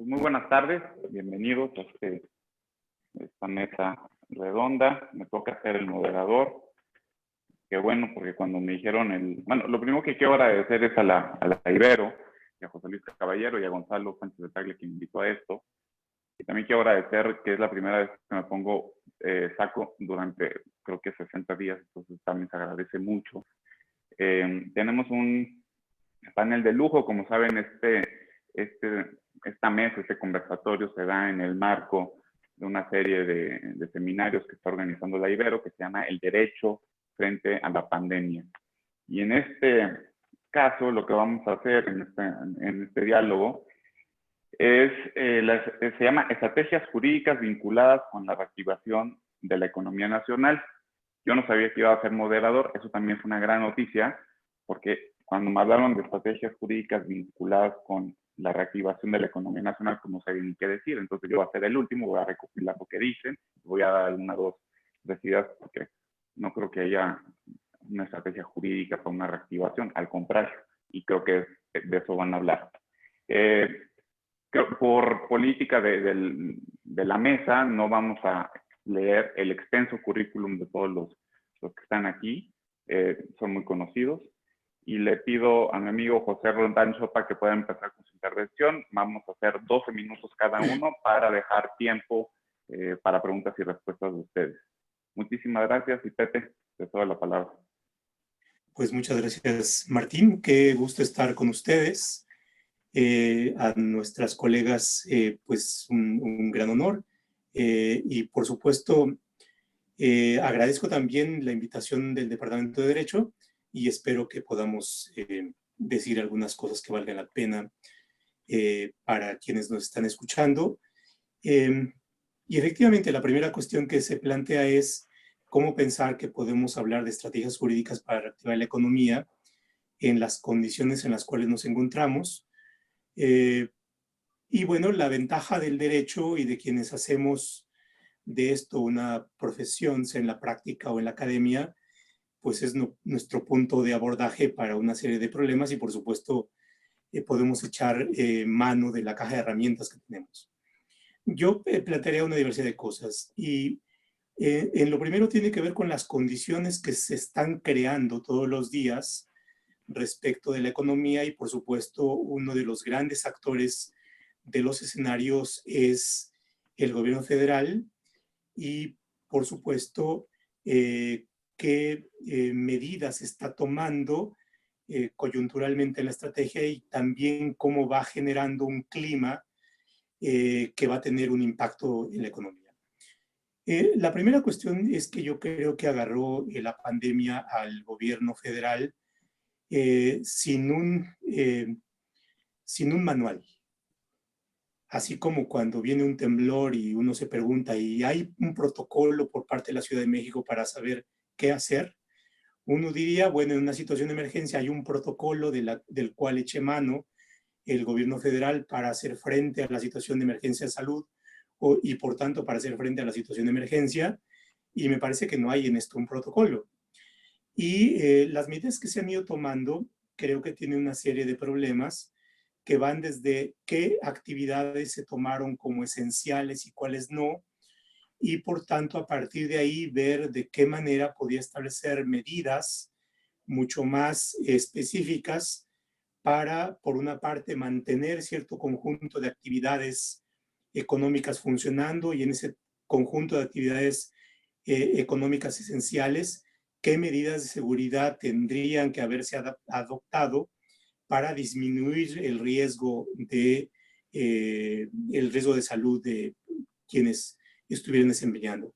Pues muy buenas tardes, bienvenidos a esta mesa redonda. Me toca ser el moderador. Qué bueno, porque cuando me dijeron Bueno, lo primero que quiero agradecer es a la Ibero, y a José Luis Caballero y a Gonzalo Sánchez de Tagle, que me invitó a esto. Y también quiero agradecer que es la primera vez que me pongo saco durante, creo que 60 días, entonces también se agradece mucho. Tenemos un panel de lujo, como saben, esta mesa, este conversatorio se da en el marco de una serie de seminarios que está organizando la Ibero, que se llama El Derecho frente a la Pandemia. Y en este caso, lo que vamos a hacer en este diálogo se llama Estrategias Jurídicas Vinculadas con la Reactivación de la Economía Nacional. Yo no sabía que iba a ser moderador, eso también fue una gran noticia, porque cuando me hablaron de estrategias jurídicas vinculadas con la reactivación de la economía nacional, pues no sabía ni qué decir. Entonces yo voy a ser el último, voy a recopilar lo que dicen, voy a dar una o dos ideas, porque no creo que haya una estrategia jurídica para una reactivación, al contrario, y creo que de eso van a hablar. Por política de la mesa, no vamos a leer el extenso currículum de todos los que están aquí, son muy conocidos, y le pido a mi amigo José Rondán Chopa que pueda empezar con su intervención. Vamos a hacer 12 minutos cada uno para dejar tiempo para preguntas y respuestas de ustedes. Muchísimas gracias, y Pepe, te doy la palabra. Pues muchas gracias, Martín. Qué gusto estar con ustedes. A nuestras colegas, pues un gran honor. Y por supuesto, agradezco también la invitación del Departamento de Derecho y espero que podamos decir algunas cosas que valgan la pena para quienes nos están escuchando. Y efectivamente, la primera cuestión que se plantea es cómo pensar que podemos hablar de estrategias jurídicas para reactivar la economía en las condiciones en las cuales nos encontramos. Y bueno, la ventaja del derecho y de quienes hacemos de esto una profesión, sea en la práctica o en la academia, pues es nuestro punto de abordaje para una serie de problemas y por supuesto podemos echar mano de la caja de herramientas que tenemos. Yo plantearía una diversidad de cosas y en lo primero tiene que ver con las condiciones que se están creando todos los días respecto de la economía y por supuesto uno de los grandes actores de los escenarios es el gobierno federal y por supuesto qué medidas está tomando coyunturalmente la estrategia y también cómo va generando un clima que va a tener un impacto en la economía. La primera cuestión es que yo creo que agarró la pandemia al gobierno federal sin un manual. Así como cuando viene un temblor y uno se pregunta, ¿y hay un protocolo por parte de la Ciudad de México para saber qué hacer? Uno diría, bueno, en una situación de emergencia hay un protocolo del cual eche mano el gobierno federal para hacer frente a la situación de emergencia de salud y por tanto para hacer frente a la situación de emergencia, y me parece que no hay en esto un protocolo. Y las medidas que se han ido tomando creo que tienen una serie de problemas que van desde qué actividades se tomaron como esenciales y cuáles no, y por tanto a partir de ahí ver de qué manera podía establecer medidas mucho más específicas para, por una parte, mantener cierto conjunto de actividades económicas funcionando y en ese conjunto de actividades económicas esenciales, qué medidas de seguridad tendrían que haberse adoptado para disminuir el riesgo de salud de quienes estuvieran desempeñando.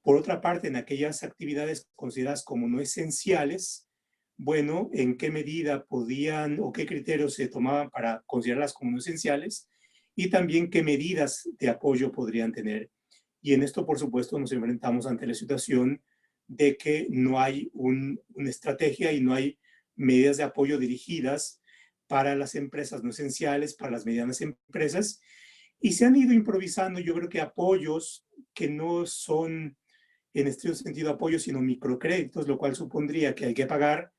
Por otra parte, en aquellas actividades consideradas como no esenciales, bueno, en qué medida podían o qué criterios se tomaban para considerarlas como no esenciales y también qué medidas de apoyo podrían tener. Y en esto, por supuesto, nos enfrentamos ante la situación de que no hay una estrategia y no hay medidas de apoyo dirigidas para las empresas no esenciales, para las medianas empresas, y se han ido improvisando, yo creo que apoyos que no son en estricto sentido apoyos, sino microcréditos, lo cual supondría que hay que pagar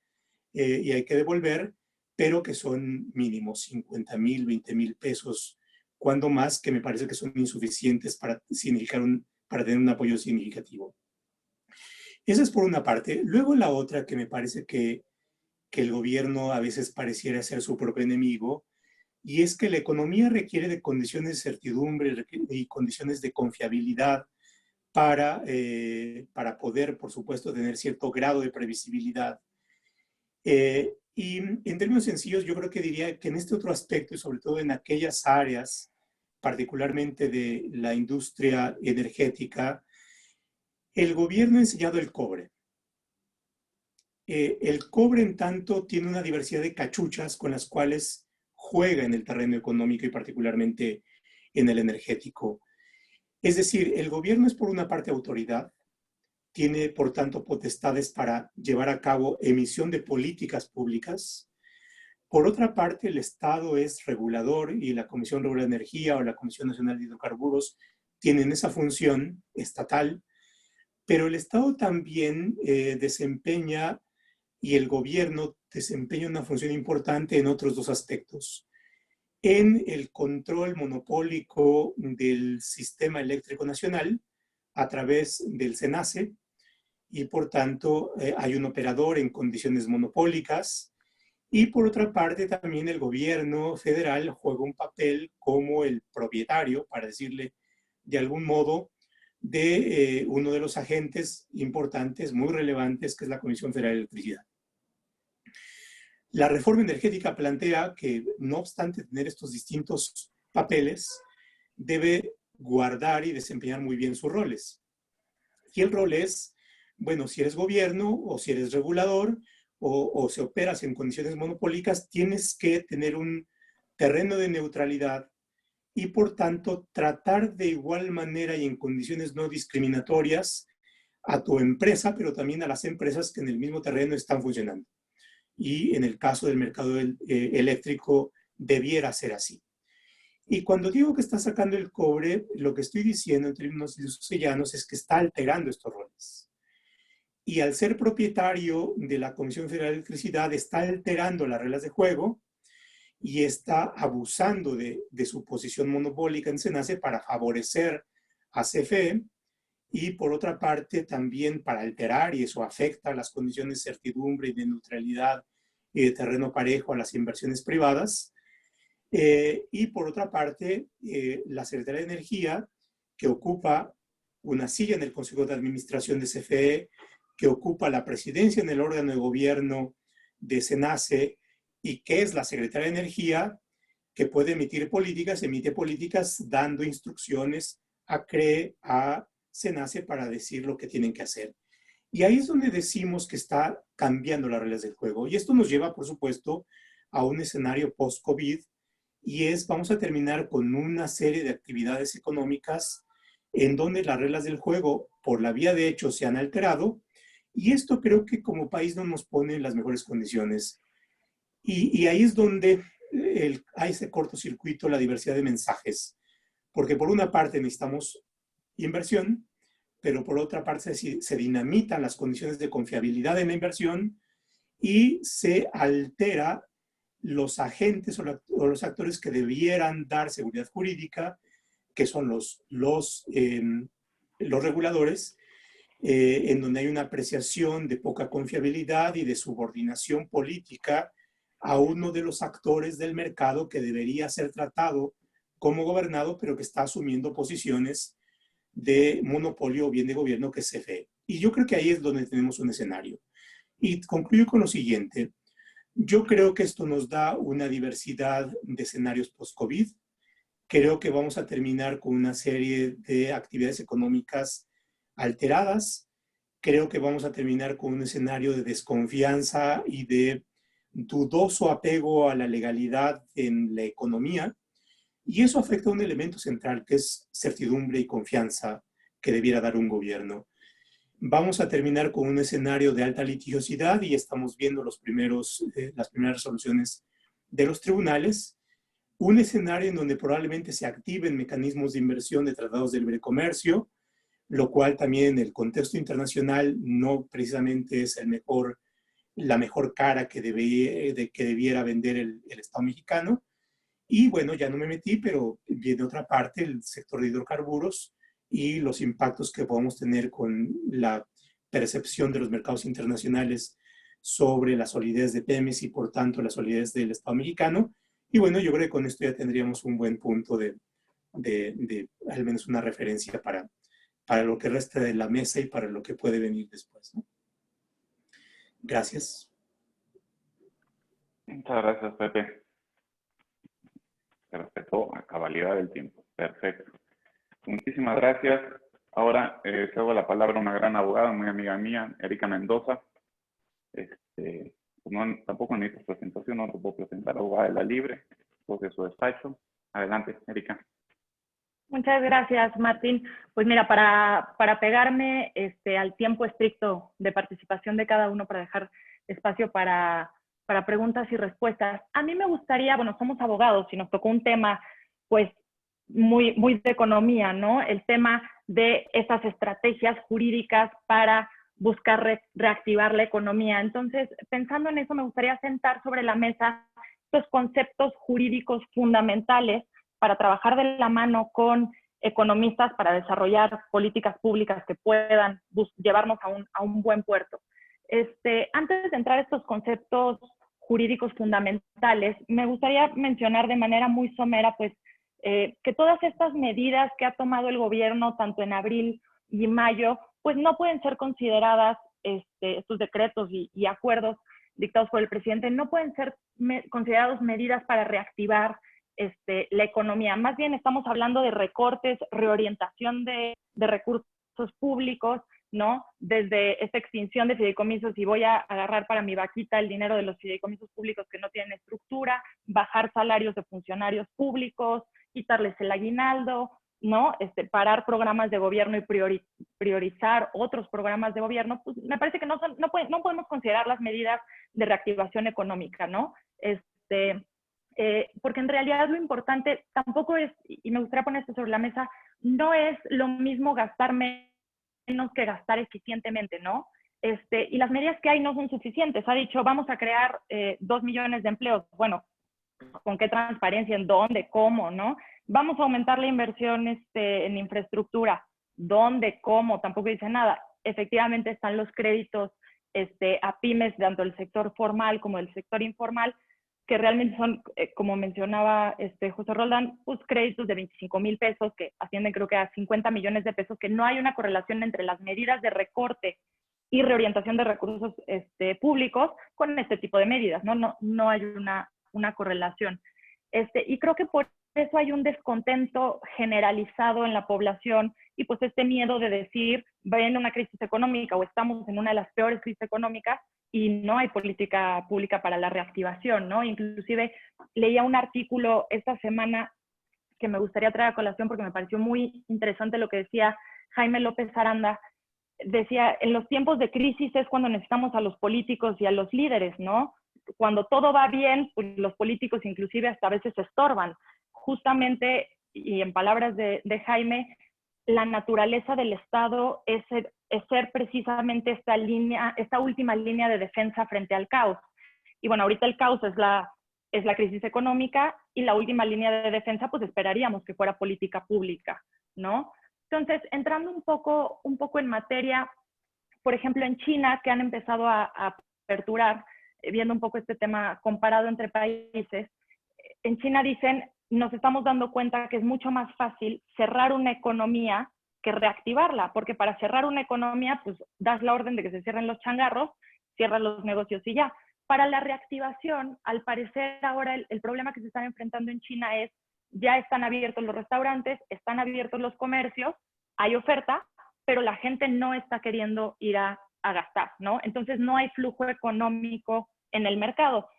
y hay que devolver, pero que son mínimos, 50,000, 20,000 pesos cuando más que me parece que son insuficientes para tener un apoyo significativo. Esa es por una parte. Luego la otra que me parece que el gobierno a veces pareciera ser su propio enemigo, y es que la economía requiere de condiciones de certidumbre y condiciones de confiabilidad para poder, por supuesto, tener cierto grado de previsibilidad. Y en términos sencillos, yo creo que diría que en este otro aspecto, y sobre todo en aquellas áreas, particularmente de la industria energética, el gobierno ha enseñado el cobre. El cobre, en tanto, tiene una diversidad de cachuchas con las cuales juega en el terreno económico y particularmente en el energético. Es decir, el gobierno es por una parte autoridad, tiene por tanto potestades para llevar a cabo emisión de políticas públicas. Por otra parte, el Estado es regulador y la Comisión Reguladora de Energía o la Comisión Nacional de Hidrocarburos tienen esa función estatal, pero el Estado también desempeña y el gobierno desempeña una función importante en otros dos aspectos. En el control monopólico del sistema eléctrico nacional a través del SENACE, y por tanto hay un operador en condiciones monopólicas, y por otra parte también el gobierno federal juega un papel como el propietario, para decirle de algún modo, de uno de los agentes importantes, muy relevantes, que es la Comisión Federal de Electricidad. La reforma energética plantea que, no obstante tener estos distintos papeles, debe guardar y desempeñar muy bien sus roles. Y el rol es, bueno, si eres gobierno o si eres regulador o si operas en condiciones monopólicas, tienes que tener un terreno de neutralidad y, por tanto, tratar de igual manera y en condiciones no discriminatorias a tu empresa, pero también a las empresas que en el mismo terreno están funcionando. Y en el caso del mercado eléctrico debiera ser así. Y cuando digo que está sacando el cobre, lo que estoy diciendo en términos llanos es que está alterando estos roles. Y al ser propietario de la Comisión Federal de Electricidad, está alterando las reglas de juego y está abusando de su posición monopólica en SENACE para favorecer a CFE, y por otra parte también para alterar, y eso afecta las condiciones de certidumbre y de neutralidad y de terreno parejo a las inversiones privadas. Y por otra parte, la Secretaría de Energía, que ocupa una silla en el Consejo de Administración de CFE, que ocupa la presidencia en el órgano de gobierno de SENACE, y que es la Secretaría de Energía, que puede emitir políticas, emite políticas dando instrucciones a CRE, a SENACE, para decir lo que tienen que hacer. Y ahí es donde decimos que está cambiando las reglas del juego. Y esto nos lleva, por supuesto, a un escenario post-COVID, y vamos a terminar con una serie de actividades económicas en donde las reglas del juego, por la vía de hecho, se han alterado, y esto creo que como país no nos pone en las mejores condiciones. Y ahí es donde hay ese cortocircuito, la diversidad de mensajes, porque por una parte necesitamos inversión, pero por otra parte se dinamitan las condiciones de confiabilidad en la inversión y se altera los agentes o los actores que debieran dar seguridad jurídica, que son los reguladores, en donde hay una apreciación de poca confiabilidad y de subordinación política a uno de los actores del mercado que debería ser tratado como gobernado, pero que está asumiendo posiciones de monopolio o bien de gobierno, que es CFE. Y yo creo que ahí es donde tenemos un escenario. Y concluyo con lo siguiente. Yo creo que esto nos da una diversidad de escenarios post-COVID. Creo que vamos a terminar con una serie de actividades económicas alteradas. Creo que vamos a terminar con un escenario de desconfianza y de dudoso apego a la legalidad en la economía. Y eso afecta a un elemento central, que es certidumbre y confianza que debiera dar un gobierno. Vamos a terminar con un escenario de alta litigiosidad y estamos viendo las primeras resoluciones de los tribunales. Un escenario en donde probablemente se activen mecanismos de inversión de tratados de libre comercio, lo cual también en el contexto internacional no precisamente es la mejor cara que debiera vender el Estado mexicano. Y bueno, ya no me metí, pero viene otra parte, el sector de hidrocarburos y los impactos que podemos tener con la percepción de los mercados internacionales sobre la solidez de Pemex y por tanto la solidez del Estado mexicano. Y bueno, yo creo que con esto ya tendríamos un buen punto de al menos una referencia para lo que resta de la mesa y para lo que puede venir después, ¿no? Gracias. Muchas gracias, Pepe. Se respetó a cabalidad del tiempo. Perfecto. Muchísimas gracias. Ahora cedo la palabra a una gran abogada, muy amiga mía, Erika Mendoza. Pues no, tampoco necesitas presentación, no te puedo presentar, abogada de la Libre, de su despacho. Adelante, Erika. Muchas gracias, Martín. Pues mira, para pegarme al tiempo estricto de participación de cada uno, para dejar espacio para preguntas y respuestas, a mí me gustaría, bueno, somos abogados y nos tocó un tema, pues, muy de economía, ¿no? El tema de esas estrategias jurídicas para buscar reactivar la economía. Entonces, pensando en eso, me gustaría sentar sobre la mesa estos conceptos jurídicos fundamentales para trabajar de la mano con economistas para desarrollar políticas públicas que puedan llevarnos a un buen puerto. Antes de entrar a estos conceptos jurídicos fundamentales, me gustaría mencionar de manera muy somera, pues, que todas estas medidas que ha tomado el gobierno, tanto en abril y mayo, pues no pueden ser consideradas, estos decretos y acuerdos dictados por el presidente, no pueden ser considerados medidas para reactivar la economía. Más bien estamos hablando de recortes, reorientación de recursos públicos, ¿no? Desde esta extinción de fideicomisos, y voy a agarrar para mi vaquita el dinero de los fideicomisos públicos que no tienen estructura, bajar salarios de funcionarios públicos, quitarles el aguinaldo, ¿no? Parar programas de gobierno y priorizar otros programas de gobierno, pues me parece que no podemos considerar las medidas de reactivación económica, ¿no? Porque en realidad lo importante tampoco es, y me gustaría poner esto sobre la mesa, no es lo mismo gastar menos que gastar eficientemente, ¿no? Y las medidas que hay no son suficientes. Ha dicho, vamos a crear 2 millones de empleos. Bueno, ¿con qué transparencia? ¿En dónde? ¿Cómo? ¿No? Vamos a aumentar la inversión en infraestructura. ¿Dónde? ¿Cómo? Tampoco dice nada. Efectivamente están los créditos a pymes, tanto del sector formal como del sector informal, que realmente son, como mencionaba José Roldán, pues créditos de 25,000 pesos que ascienden creo que a 50 millones de pesos, que no hay una correlación entre las medidas de recorte y reorientación de recursos públicos con este tipo de medidas, ¿no? No hay una correlación. Y creo que por eso hay un descontento generalizado en la población y pues este miedo de decir, viene una crisis económica o estamos en una de las peores crisis económicas y no hay política pública para la reactivación, ¿no? Inclusive leía un artículo esta semana que me gustaría traer a colación porque me pareció muy interesante lo que decía Jaime López Aranda. Decía, en los tiempos de crisis es cuando necesitamos a los políticos y a los líderes, ¿no? Cuando todo va bien, pues los políticos inclusive hasta a veces se estorban. Justamente, y en palabras de Jaime, la naturaleza del Estado es ser precisamente esta última línea de defensa frente al caos. Y bueno, ahorita el caos es la crisis económica y la última línea de defensa, pues esperaríamos que fuera política pública, ¿no? Entonces, entrando un poco en materia, por ejemplo, en China, que han empezado a aperturar, viendo un poco este tema comparado entre países, en China dicen, nos estamos dando cuenta que es mucho más fácil cerrar una economía que reactivarla, porque para cerrar una economía, pues das la orden de que se cierren los changarros, cierras los negocios y ya. Para la reactivación, al parecer ahora el problema que se están enfrentando en China es, ya están abiertos los restaurantes, están abiertos los comercios, hay oferta, pero la gente no está queriendo ir a gastar, ¿no? Entonces no hay flujo económico en el mercado.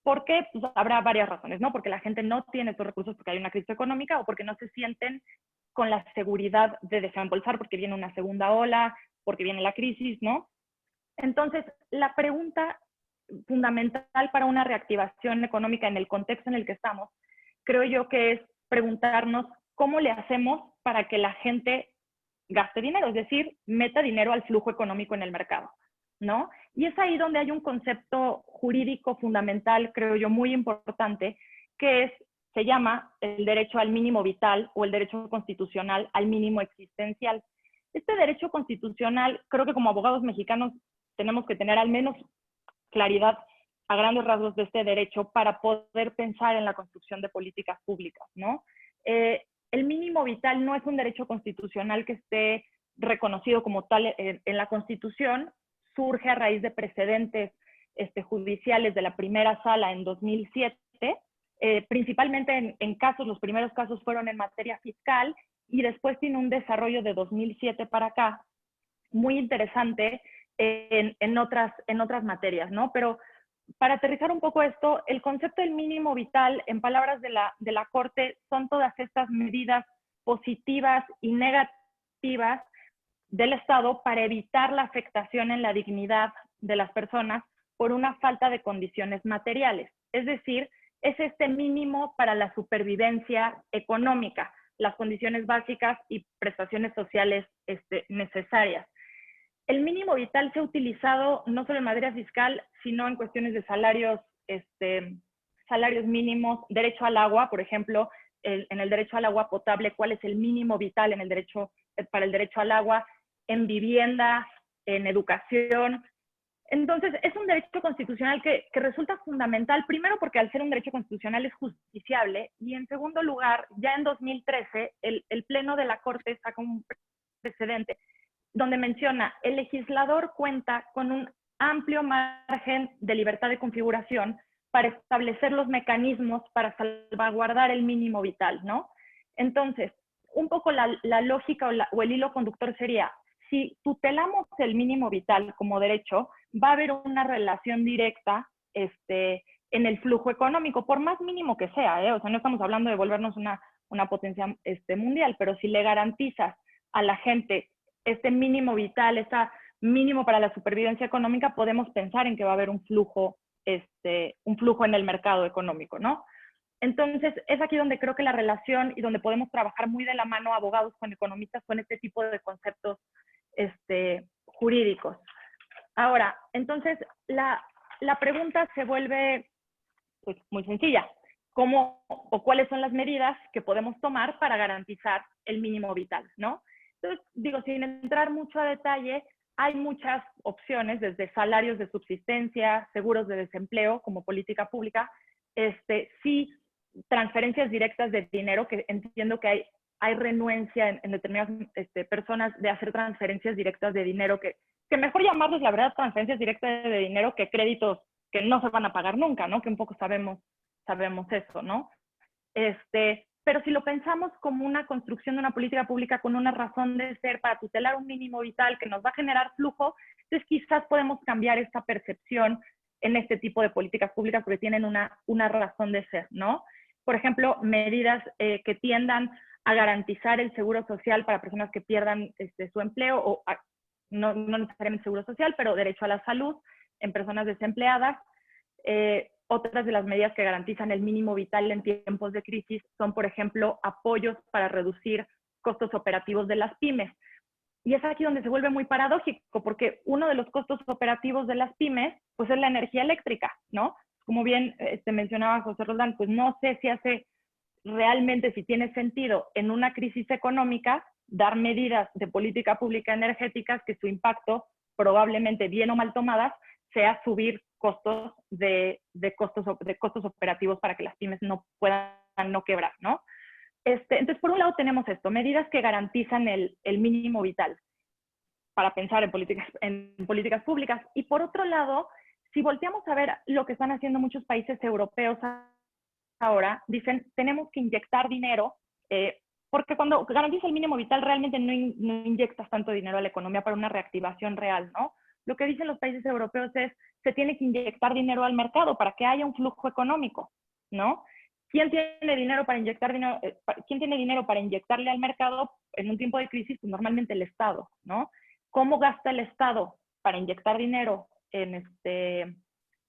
¿Por qué? Pues habrá varias razones, ¿no? Porque la gente no tiene estos recursos porque hay una crisis económica o porque no se sienten con la seguridad de desembolsar porque viene una segunda ola, porque viene la crisis, ¿no? Entonces, la pregunta fundamental para una reactivación económica en el contexto en el que estamos, creo yo que es preguntarnos cómo le hacemos para que la gente gaste dinero, es decir, meta dinero al flujo económico en el mercado, ¿no? Y es ahí donde hay un concepto jurídico fundamental, creo yo, muy importante, que es se llama el derecho al mínimo vital o el derecho constitucional al mínimo existencial. Este derecho constitucional, creo que como abogados mexicanos tenemos que tener al menos claridad a grandes rasgos de este derecho para poder pensar en la construcción de políticas públicas, ¿no? El mínimo vital no es un derecho constitucional que esté reconocido como tal en la Constitución, surge a raíz de precedentes judiciales de la primera sala en 2007, principalmente en casos, los primeros casos fueron en materia fiscal, y después tiene un desarrollo de 2007 para acá, muy interesante en otras materias, ¿no? Pero para aterrizar un poco esto, el concepto del mínimo vital, en palabras de la Corte, son todas estas medidas positivas y negativas del Estado para evitar la afectación en la dignidad de las personas por una falta de condiciones materiales. Es decir, es este mínimo para la supervivencia económica, las condiciones básicas y prestaciones sociales necesarias. El mínimo vital se ha utilizado no solo en materia fiscal, sino en cuestiones de salarios mínimos, derecho al agua, por ejemplo, en el derecho al agua potable, cuál es el mínimo vital para el derecho al agua, en vivienda, en educación. Entonces, es un derecho constitucional que resulta fundamental, primero porque al ser un derecho constitucional es justiciable, y en segundo lugar, ya en 2013, el Pleno de la Corte saca un precedente donde menciona, el legislador cuenta con un amplio margen de libertad de configuración para establecer los mecanismos para salvaguardar el mínimo vital, ¿no? Entonces, un poco la lógica o el hilo conductor sería, si tutelamos el mínimo vital como derecho, va a haber una relación directa en el flujo económico, por más mínimo que sea, ¿eh? O sea, no estamos hablando de volvernos una potencia mundial, pero si le garantizas a la gente este mínimo vital, este mínimo para la supervivencia económica, podemos pensar en que va a haber un flujo en el mercado económico, ¿no? Entonces, es aquí donde creo que la relación y donde podemos trabajar muy de la mano abogados con economistas con este tipo de conceptos jurídicos. Ahora, entonces, la pregunta se vuelve pues, muy sencilla. ¿Cómo o cuáles son las medidas que podemos tomar para garantizar el mínimo vital, ¿no? Entonces, digo, sin entrar mucho a detalle, hay muchas opciones, desde salarios de subsistencia, seguros de desempleo como política pública, sí, transferencias directas de dinero, que entiendo que hay renuencia en determinadas personas de hacer transferencias directas de dinero, que mejor llamarlos, la verdad, transferencias directas de dinero que créditos que no se van a pagar nunca, ¿no? Que un poco sabemos eso, ¿no? Pero si lo pensamos como una construcción de una política pública con una razón de ser para tutelar un mínimo vital que nos va a generar flujo, entonces quizás podemos cambiar esta percepción en este tipo de políticas públicas porque tienen una razón de ser, ¿no? Por ejemplo, medidas que tiendan a garantizar el seguro social para personas que pierdan su empleo, o no necesariamente seguro social, pero derecho a la salud en personas desempleadas. Otras de las medidas que garantizan el mínimo vital en tiempos de crisis son, por ejemplo, apoyos para reducir costos operativos de las pymes. Y es aquí donde se vuelve muy paradójico, porque uno de los costos operativos de las pymes, pues es la energía eléctrica, ¿no? Como bien mencionaba José Roldán, pues no sé si tiene sentido en una crisis económica dar medidas de política pública energéticas que su impacto, probablemente bien o mal tomadas, sea subir costos de costos operativos para que las pymes no puedan no quebrar, ¿no? Entonces, por un lado tenemos esto, medidas que garantizan el mínimo vital para pensar en políticas públicas. Y por otro lado, si volteamos a ver lo que están haciendo muchos países europeos ahora, dicen, tenemos que inyectar dinero, porque cuando garantizas el mínimo vital realmente no inyectas tanto dinero a la economía para una reactivación real, ¿no? Lo que dicen los países europeos es, se tiene que inyectar dinero al mercado para que haya un flujo económico, ¿no? ¿Quién tiene dinero para inyectarle al mercado en un tiempo de crisis? Pues normalmente el Estado, ¿no? ¿Cómo gasta el Estado para inyectar dinero en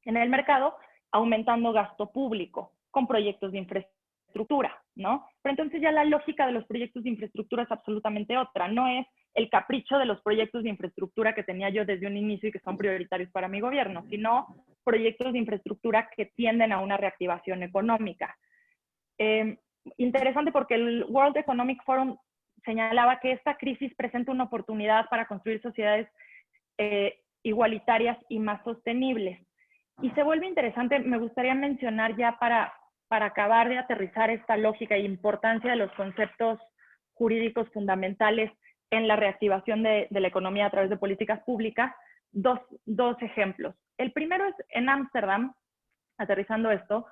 el mercado? Aumentando gasto público con proyectos de infraestructura, ¿no? Pero entonces ya la lógica de los proyectos de infraestructura es absolutamente otra. No es el capricho de los proyectos de infraestructura que tenía yo desde un inicio y que son prioritarios para mi gobierno, sino proyectos de infraestructura que tienden a una reactivación económica. Interesante porque el World Economic Forum señalaba que esta crisis presenta una oportunidad para construir sociedades igualitarias y más sostenibles. Y se vuelve interesante, me gustaría mencionar ya para acabar de aterrizar esta lógica e importancia de los conceptos jurídicos fundamentales en la reactivación de la economía a través de políticas públicas, dos ejemplos. El primero es en Ámsterdam, aterrizando esto,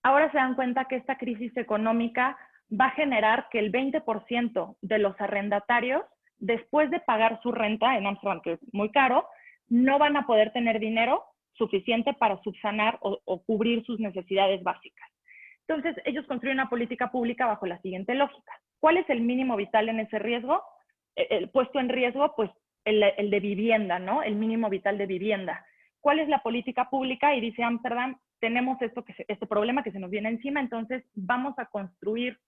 ahora se dan cuenta que esta crisis económica va a generar que el 20% de los arrendatarios, después de pagar su renta en Ámsterdam, que es muy caro, no van a poder tener dinero suficiente para subsanar o cubrir sus necesidades básicas. Entonces, ellos construyen una política pública bajo la siguiente lógica. ¿Cuál es el mínimo vital en ese riesgo? El puesto en riesgo, pues el de vivienda, ¿no? El mínimo vital de vivienda. ¿Cuál es la política pública? Y dice Ámsterdam, tenemos este problema que se nos viene encima, entonces vamos a construir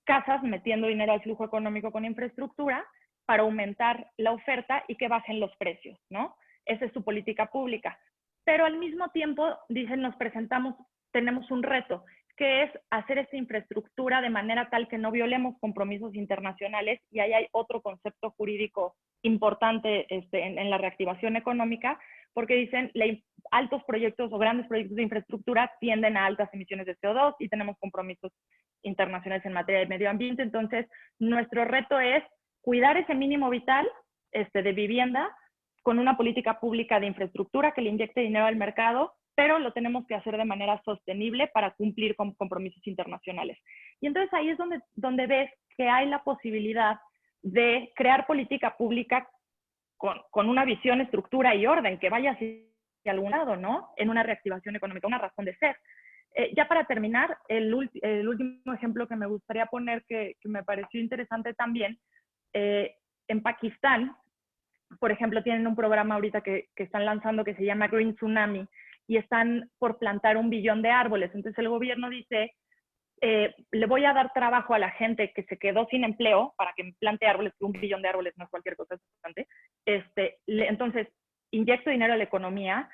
casas metiendo dinero al flujo económico con infraestructura para aumentar la oferta y que bajen los precios, ¿no? Esa es su política pública. Pero al mismo tiempo, dicen, tenemos un reto, que es hacer esta infraestructura de manera tal que no violemos compromisos internacionales, y ahí hay otro concepto jurídico importante en la reactivación económica, porque dicen, altos proyectos o grandes proyectos de infraestructura tienden a altas emisiones de CO2 y tenemos compromisos internacionales en materia de medio ambiente. Entonces, nuestro reto es cuidar ese mínimo vital de vivienda con una política pública de infraestructura que le inyecte dinero al mercado, pero lo tenemos que hacer de manera sostenible para cumplir con compromisos internacionales. Y entonces ahí es donde ves que hay la posibilidad de crear política pública con una visión, estructura y orden que vaya hacia algún lado, ¿no? En una reactivación económica, una razón de ser. Ya para terminar, el último ejemplo que me gustaría poner, que me pareció interesante también, en Pakistán, por ejemplo, tienen un programa ahorita que están lanzando que se llama Green Tsunami, y están por plantar 1 billón de árboles. Entonces el gobierno dice, le voy a dar trabajo a la gente que se quedó sin empleo para que plante árboles, que 1 billón de árboles no es cualquier cosa, es importante. Entonces, inyecto dinero a la economía,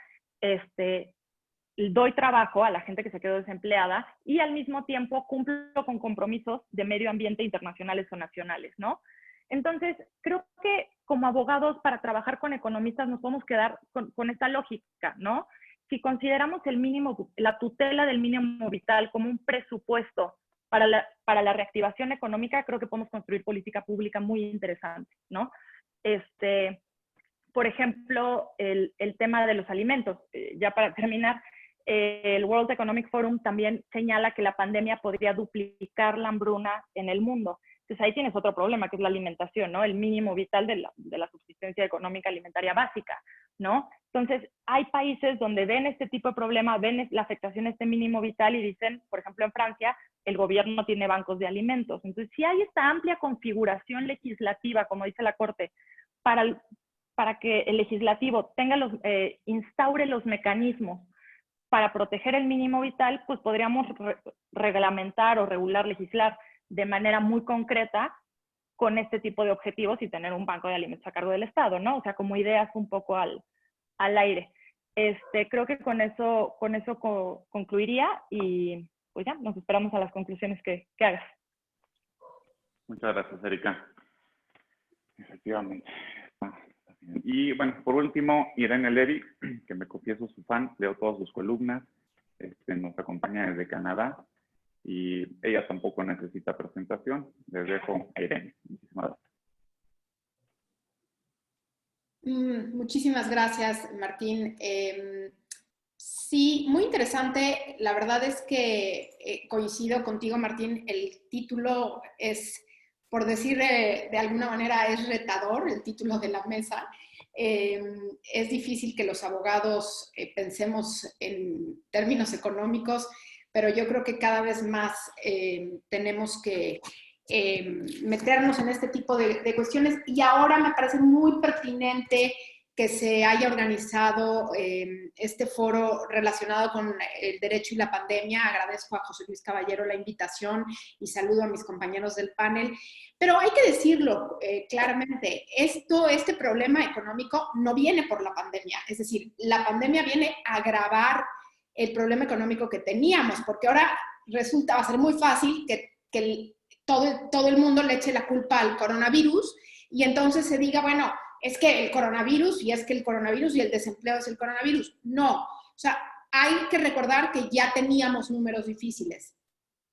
doy trabajo a la gente que se quedó desempleada y al mismo tiempo cumplo con compromisos de medio ambiente internacionales o nacionales, ¿no? Entonces, creo que como abogados, para trabajar con economistas, nos podemos quedar con esta lógica, ¿no? Si consideramos la tutela del mínimo vital como un presupuesto para la reactivación económica, creo que podemos construir política pública muy interesante, ¿no? Por ejemplo, el tema de los alimentos. Ya para terminar, el World Economic Forum también señala que la pandemia podría duplicar la hambruna en el mundo. Entonces ahí tienes otro problema, que es la alimentación, ¿no? El mínimo vital de la subsistencia económica alimentaria básica, ¿no? Entonces hay países donde ven este tipo de problema, ven la afectación a este mínimo vital y dicen, por ejemplo en Francia, el gobierno tiene bancos de alimentos. Entonces si hay esta amplia configuración legislativa, como dice la Corte, para que el legislativo instaure los mecanismos para proteger el mínimo vital, pues podríamos reglamentar o regular, legislar de manera muy concreta con este tipo de objetivos y tener un banco de alimentos a cargo del Estado, ¿no? O sea, como ideas un poco al aire. Creo que con eso concluiría y pues ya, nos esperamos a las conclusiones que hagas. Muchas gracias, Erika. Efectivamente. Y bueno, por último, Irene Levy, que me confieso su fan, leo todas sus columnas, nos acompaña desde Canadá y ella tampoco necesita presentación. Les dejo a Irene. Muchísimas gracias. Muchísimas gracias, Martín. Sí, muy interesante. La verdad es que coincido contigo, Martín. El título es, por decir de alguna manera, es retador, el título de la mesa. Es difícil que los abogados pensemos en términos económicos, pero yo creo que cada vez más tenemos que meternos en este tipo de cuestiones, y ahora me parece muy pertinente que se haya organizado este foro relacionado con el derecho y la pandemia. Agradezco a José Luis Caballero la invitación y saludo a mis compañeros del panel. Pero hay que decirlo claramente, este problema económico no viene por la pandemia. Es decir, la pandemia viene a agravar el problema económico que teníamos, porque ahora va a ser muy fácil que todo el mundo le eche la culpa al coronavirus y entonces se diga, bueno, es que el coronavirus y el desempleo es el coronavirus. No, o sea, hay que recordar que ya teníamos números difíciles.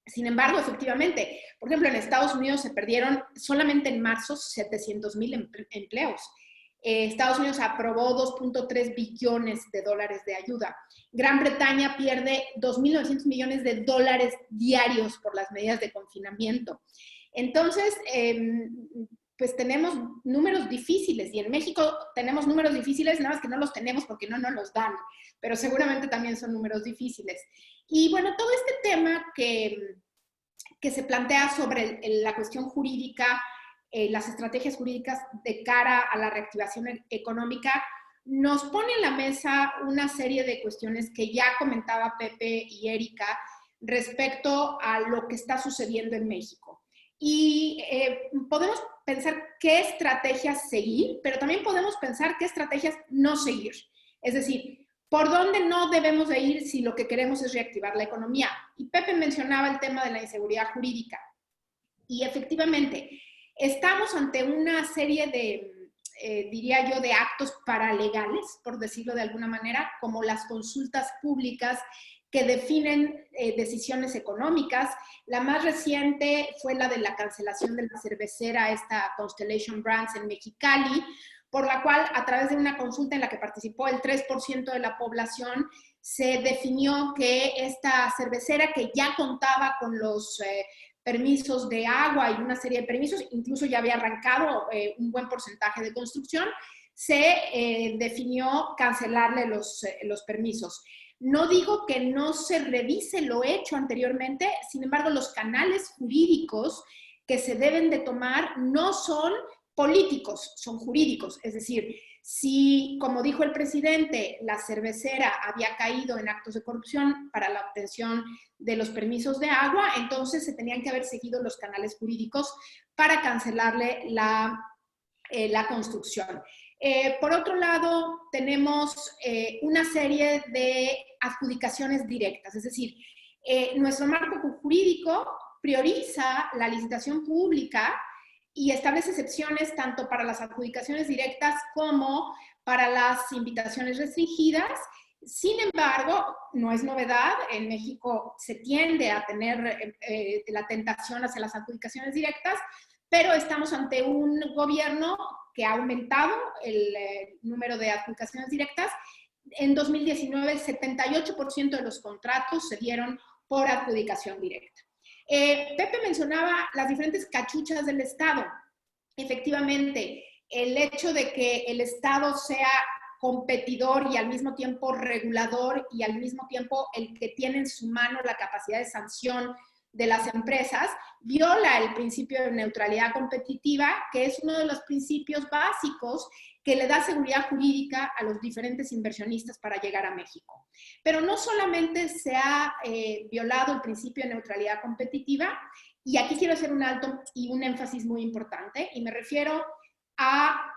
Sin embargo, efectivamente, por ejemplo, en Estados Unidos se perdieron solamente en marzo 700,000 empleos. Estados Unidos aprobó 2.3 billones de dólares de ayuda. Gran Bretaña pierde 2.900 millones de dólares diarios por las medidas de confinamiento. Entonces, pues tenemos números difíciles y en México tenemos números difíciles, nada más que no los tenemos porque no nos los dan, pero seguramente también son números difíciles. Y bueno, todo este tema que se plantea sobre la cuestión jurídica, las estrategias jurídicas de cara a la reactivación económica, nos pone en la mesa una serie de cuestiones que ya comentaba Pepe y Erika respecto a lo que está sucediendo en México. Y podemos pensar qué estrategias seguir, pero también podemos pensar qué estrategias no seguir. Es decir, ¿por dónde no debemos de ir si lo que queremos es reactivar la economía? Y Pepe mencionaba el tema de la inseguridad jurídica. Y efectivamente, estamos ante una serie de, diría yo, de actos paralegales, por decirlo de alguna manera, como las consultas públicas que definen decisiones económicas. La más reciente fue la de la cancelación de la cervecera, esta Constellation Brands en Mexicali, por la cual, a través de una consulta en la que participó el 3% de la población, se definió que esta cervecera, que ya contaba con los permisos de agua y una serie de permisos, incluso ya había arrancado un buen porcentaje de construcción, se definió cancelarle los permisos. No digo que no se revise lo hecho anteriormente, sin embargo, los canales jurídicos que se deben de tomar no son políticos, son jurídicos. Es decir, si, como dijo el presidente, la cervecera había caído en actos de corrupción para la obtención de los permisos de agua, entonces se tenían que haber seguido los canales jurídicos para cancelarle la construcción. Por otro lado, tenemos una serie de adjudicaciones directas, es decir, nuestro marco jurídico prioriza la licitación pública y establece excepciones tanto para las adjudicaciones directas como para las invitaciones restringidas. Sin embargo, no es novedad, en México se tiende a tener la tentación hacia las adjudicaciones directas, pero estamos ante un gobierno que ha aumentado el número de adjudicaciones directas. En 2019, el 78% de los contratos se dieron por adjudicación directa. Pepe mencionaba las diferentes cachuchas del Estado. Efectivamente, el hecho de que el Estado sea competidor y al mismo tiempo regulador y al mismo tiempo el que tiene en su mano la capacidad de sanción de las empresas, viola el principio de neutralidad competitiva, que es uno de los principios básicos que le da seguridad jurídica a los diferentes inversionistas para llegar a México. Pero no solamente se ha violado el principio de neutralidad competitiva, y aquí quiero hacer un alto y un énfasis muy importante, y me refiero a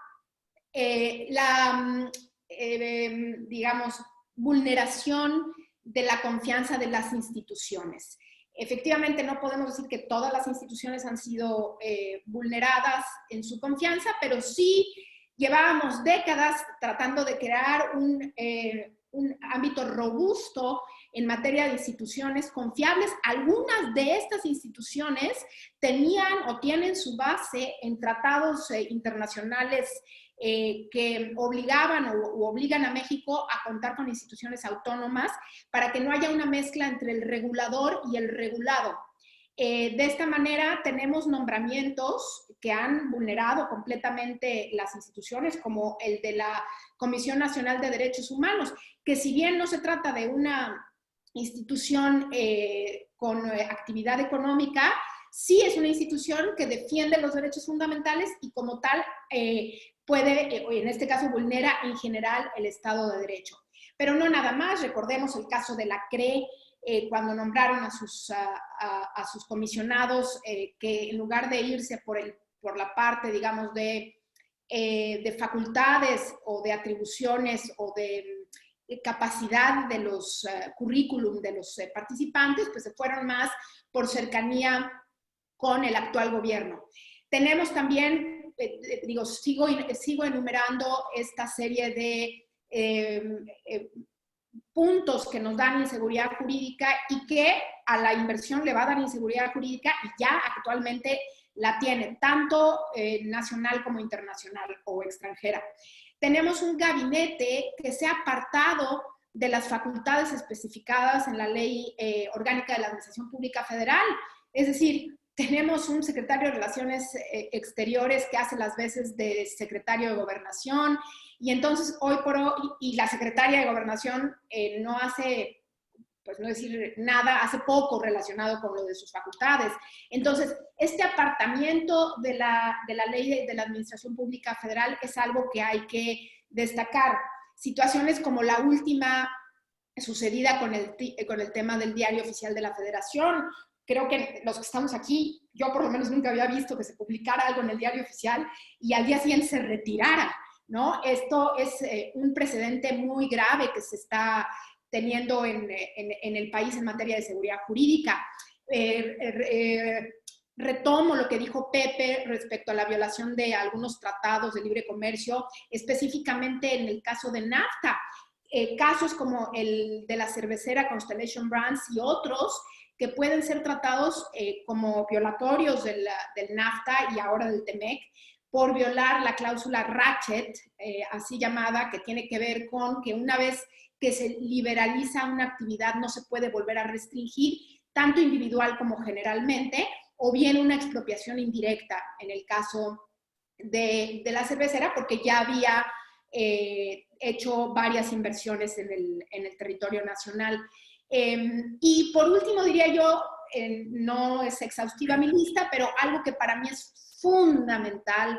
digamos, vulneración de la confianza de las instituciones. Efectivamente, no podemos decir que todas las instituciones han sido vulneradas en su confianza, pero sí llevábamos décadas tratando de crear un ámbito robusto en materia de instituciones confiables. Algunas de estas instituciones tenían o tienen su base en tratados internacionales que obligaban o obligan a México a contar con instituciones autónomas para que no haya una mezcla entre el regulador y el regulado. De esta manera tenemos nombramientos que han vulnerado completamente las instituciones, como el de la Comisión Nacional de Derechos Humanos, que si bien no se trata de una institución con actividad económica, sí es una institución que defiende los derechos fundamentales y como tal puede, en este caso vulnera en general el Estado de Derecho. Pero no nada más, recordemos el caso de la CRE, cuando nombraron a sus comisionados, que en lugar de irse por la parte, digamos, de facultades o de atribuciones o de capacidad de los currículum de los participantes, pues se fueron más por cercanía con el actual gobierno. Tenemos también, sigo enumerando esta serie de puntos que nos dan inseguridad jurídica y que a la inversión le va a dar inseguridad jurídica y ya actualmente la tiene, tanto nacional como internacional o extranjera. Tenemos un gabinete que se ha apartado de las facultades especificadas en la Ley Orgánica de la Administración Pública Federal. Es decir, tenemos un secretario de Relaciones Exteriores que hace las veces de secretario de Gobernación, y entonces hoy por hoy, y la secretaria de Gobernación no hace, pues no decir nada, hace poco relacionado con lo de sus facultades. Entonces, este apartamiento de la Ley de la Administración Pública Federal es algo que hay que destacar. Situaciones como la última sucedida con el tema del Diario Oficial de la Federación. Creo que los que estamos aquí, yo por lo menos nunca había visto que se publicara algo en el Diario Oficial y al día siguiente se retirara, ¿no? Esto es un precedente muy grave que se está teniendo en el país en materia de seguridad jurídica. Retomo lo que dijo Pepe respecto a la violación de algunos tratados de libre comercio, específicamente en el caso de NAFTA. Casos como el de la cervecera Constellation Brands y otros que pueden ser tratados como violatorios del NAFTA y ahora del TEMEC, por violar la cláusula Ratchet, así llamada, que tiene que ver con que una vez que se liberaliza una actividad no se puede volver a restringir, tanto individual como generalmente, o bien una expropiación indirecta en el caso de la cervecera, porque ya había hecho varias inversiones en el territorio nacional. Y por último diría yo, no es exhaustiva mi lista, pero algo que para mí es fundamental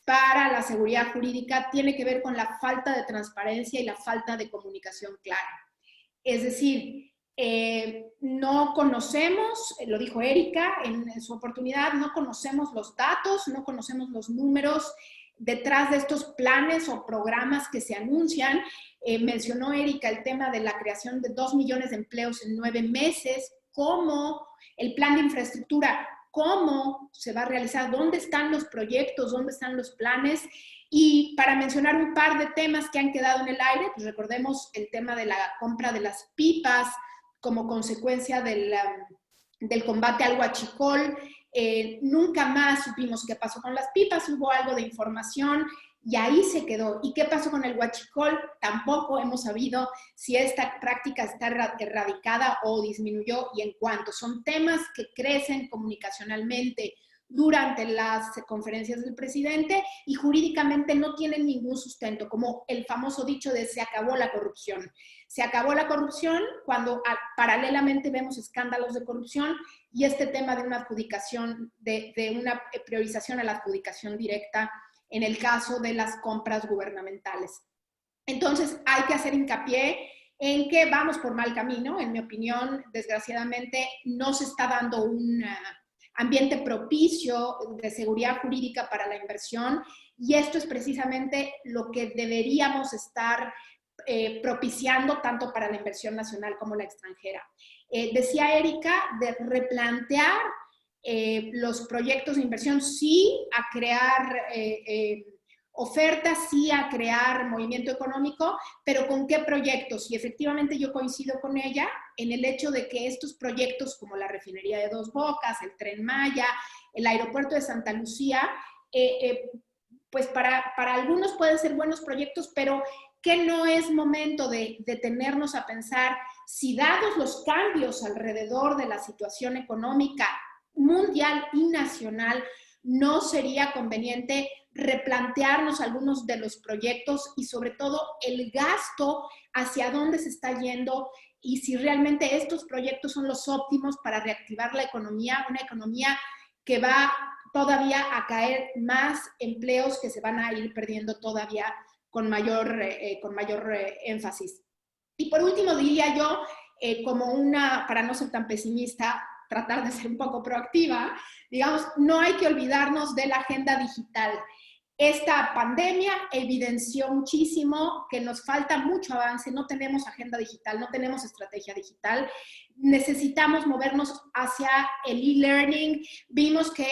para la seguridad jurídica tiene que ver con la falta de transparencia y la falta de comunicación clara. Es decir, no conocemos, lo dijo Erika en su oportunidad, no conocemos los datos, no conocemos los números detrás de estos planes o programas que se anuncian. Mencionó Erika el tema de la creación de 2 millones de empleos en 9 meses, cómo el plan de infraestructura, cómo se va a realizar, dónde están los proyectos, dónde están los planes. Y para mencionar un par de temas que han quedado en el aire, pues recordemos el tema de la compra de las pipas como consecuencia del combate al huachicol. Nunca más supimos qué pasó con las pipas, hubo algo de información y ahí se quedó. ¿Y qué pasó con el huachicol? Tampoco hemos sabido si esta práctica está erradicada o disminuyó y en cuánto. Son temas que crecen comunicacionalmente durante las conferencias del presidente y jurídicamente no tienen ningún sustento, como el famoso dicho de se acabó la corrupción. Se acabó la corrupción cuando paralelamente vemos escándalos de corrupción y este tema de una adjudicación, de una priorización a la adjudicación directa en el caso de las compras gubernamentales. Entonces hay que hacer hincapié en que vamos por mal camino. En mi opinión, desgraciadamente, no se está dando un ambiente propicio de seguridad jurídica para la inversión y esto es precisamente lo que deberíamos estar propiciando tanto para la inversión nacional como la extranjera. Decía Erika de replantear los proyectos de inversión, sí a crear ofertas, sí a crear movimiento económico, pero ¿con qué proyectos? Y efectivamente yo coincido con ella en el hecho de que estos proyectos como la refinería de Dos Bocas, el Tren Maya, el aeropuerto de Santa Lucía, pues para algunos pueden ser buenos proyectos, pero que no es momento de detenernos a pensar si dados los cambios alrededor de la situación económica mundial y nacional, no sería conveniente replantearnos algunos de los proyectos y sobre todo el gasto, hacia dónde se está yendo y si realmente estos proyectos son los óptimos para reactivar la economía, una economía que va todavía a caer más empleos que se van a ir perdiendo todavía con mayor énfasis. Y por último diría yo, para no ser tan pesimista, tratar de ser un poco proactiva, digamos, no hay que olvidarnos de la agenda digital. Esta pandemia evidenció muchísimo que nos falta mucho avance, no tenemos agenda digital, no tenemos estrategia digital, necesitamos movernos hacia el e-learning. Vimos que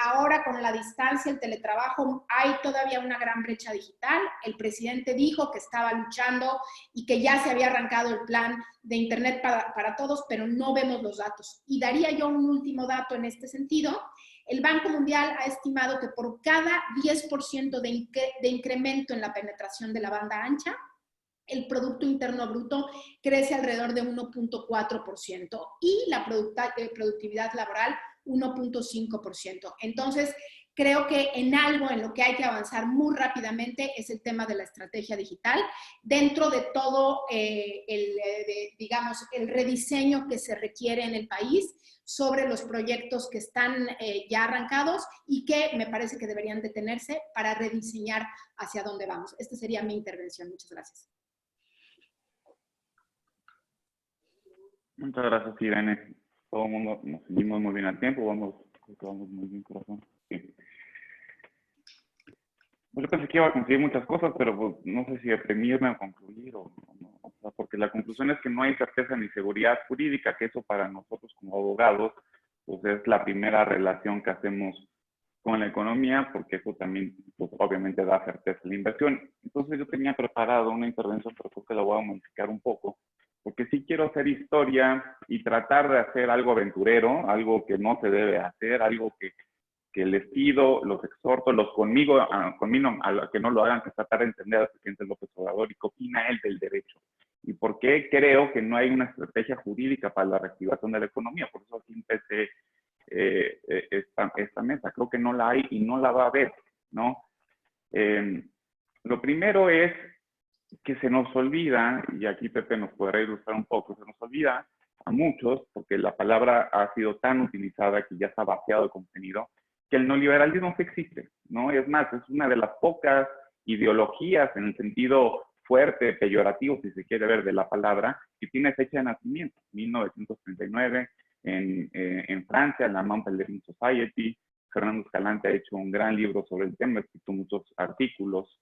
ahora con la distancia, el teletrabajo, hay todavía una gran brecha digital. El presidente dijo que estaba luchando y que ya se había arrancado el plan de Internet para todos, pero no vemos los datos. Y daría yo un último dato en este sentido. El Banco Mundial ha estimado que por cada 10% de incremento en la penetración de la banda ancha, el Producto Interno Bruto crece alrededor de 1.4% y la productividad laboral 1.5%. Entonces, creo que en algo en lo que hay que avanzar muy rápidamente es el tema de la estrategia digital, dentro de todo digamos, el rediseño que se requiere en el país sobre los proyectos que están ya arrancados y que me parece que deberían detenerse para rediseñar hacia dónde vamos. Esta sería mi intervención. Muchas gracias. Muchas gracias, Irene. Todo el mundo nos seguimos muy bien al tiempo, vamos muy bien, corazón. Sí. Pues yo pensé que iba a conseguir muchas cosas, pero pues, no sé si deprimirme o concluir o no. O sea, porque la conclusión es que no hay certeza ni seguridad jurídica, que eso para nosotros como abogados, pues es la primera relación que hacemos con la economía, porque eso también, pues obviamente da certeza a la inversión. Entonces yo tenía preparado una intervención, pero creo que la voy a modificar un poco, porque sí quiero hacer historia y tratar de hacer algo aventurero, algo que no se debe hacer, algo que les pido, los exhorto, los conmigo a que no lo hagan, que tratar de entender al presidente López Obrador y qué opina él del derecho. Y por qué creo que no hay una estrategia jurídica para la reactivación de la economía. Por eso aquí empecé esta mesa. Creo que no la hay y no la va a haber, ¿no? Lo primero es que se nos olvida, y aquí Pepe nos podrá ilustrar un poco, se nos olvida a muchos, porque la palabra ha sido tan utilizada que ya está vaciado de contenido, que el neoliberalismo sí existe, ¿no? Es más, es una de las pocas ideologías en el sentido fuerte, peyorativo, si se quiere ver, de la palabra, que tiene fecha de nacimiento, 1939, en Francia, la Mont Pelerin Society. Fernando Escalante ha hecho un gran libro sobre el tema, ha escrito muchos artículos.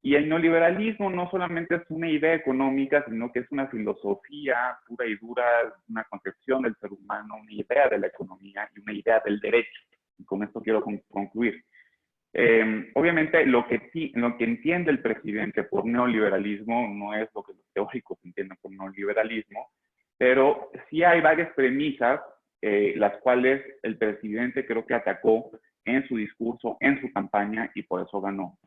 Y el neoliberalismo no solamente es una idea económica, sino que es una filosofía pura y dura, una concepción del ser humano, una idea de la economía y una idea del derecho. Y con esto quiero concluir. Obviamente, lo que entiende el presidente por neoliberalismo no es lo que los teóricos entienden por neoliberalismo, pero sí hay varias premisas, las cuales el presidente creo que atacó en su discurso, en su campaña, y por eso ganó.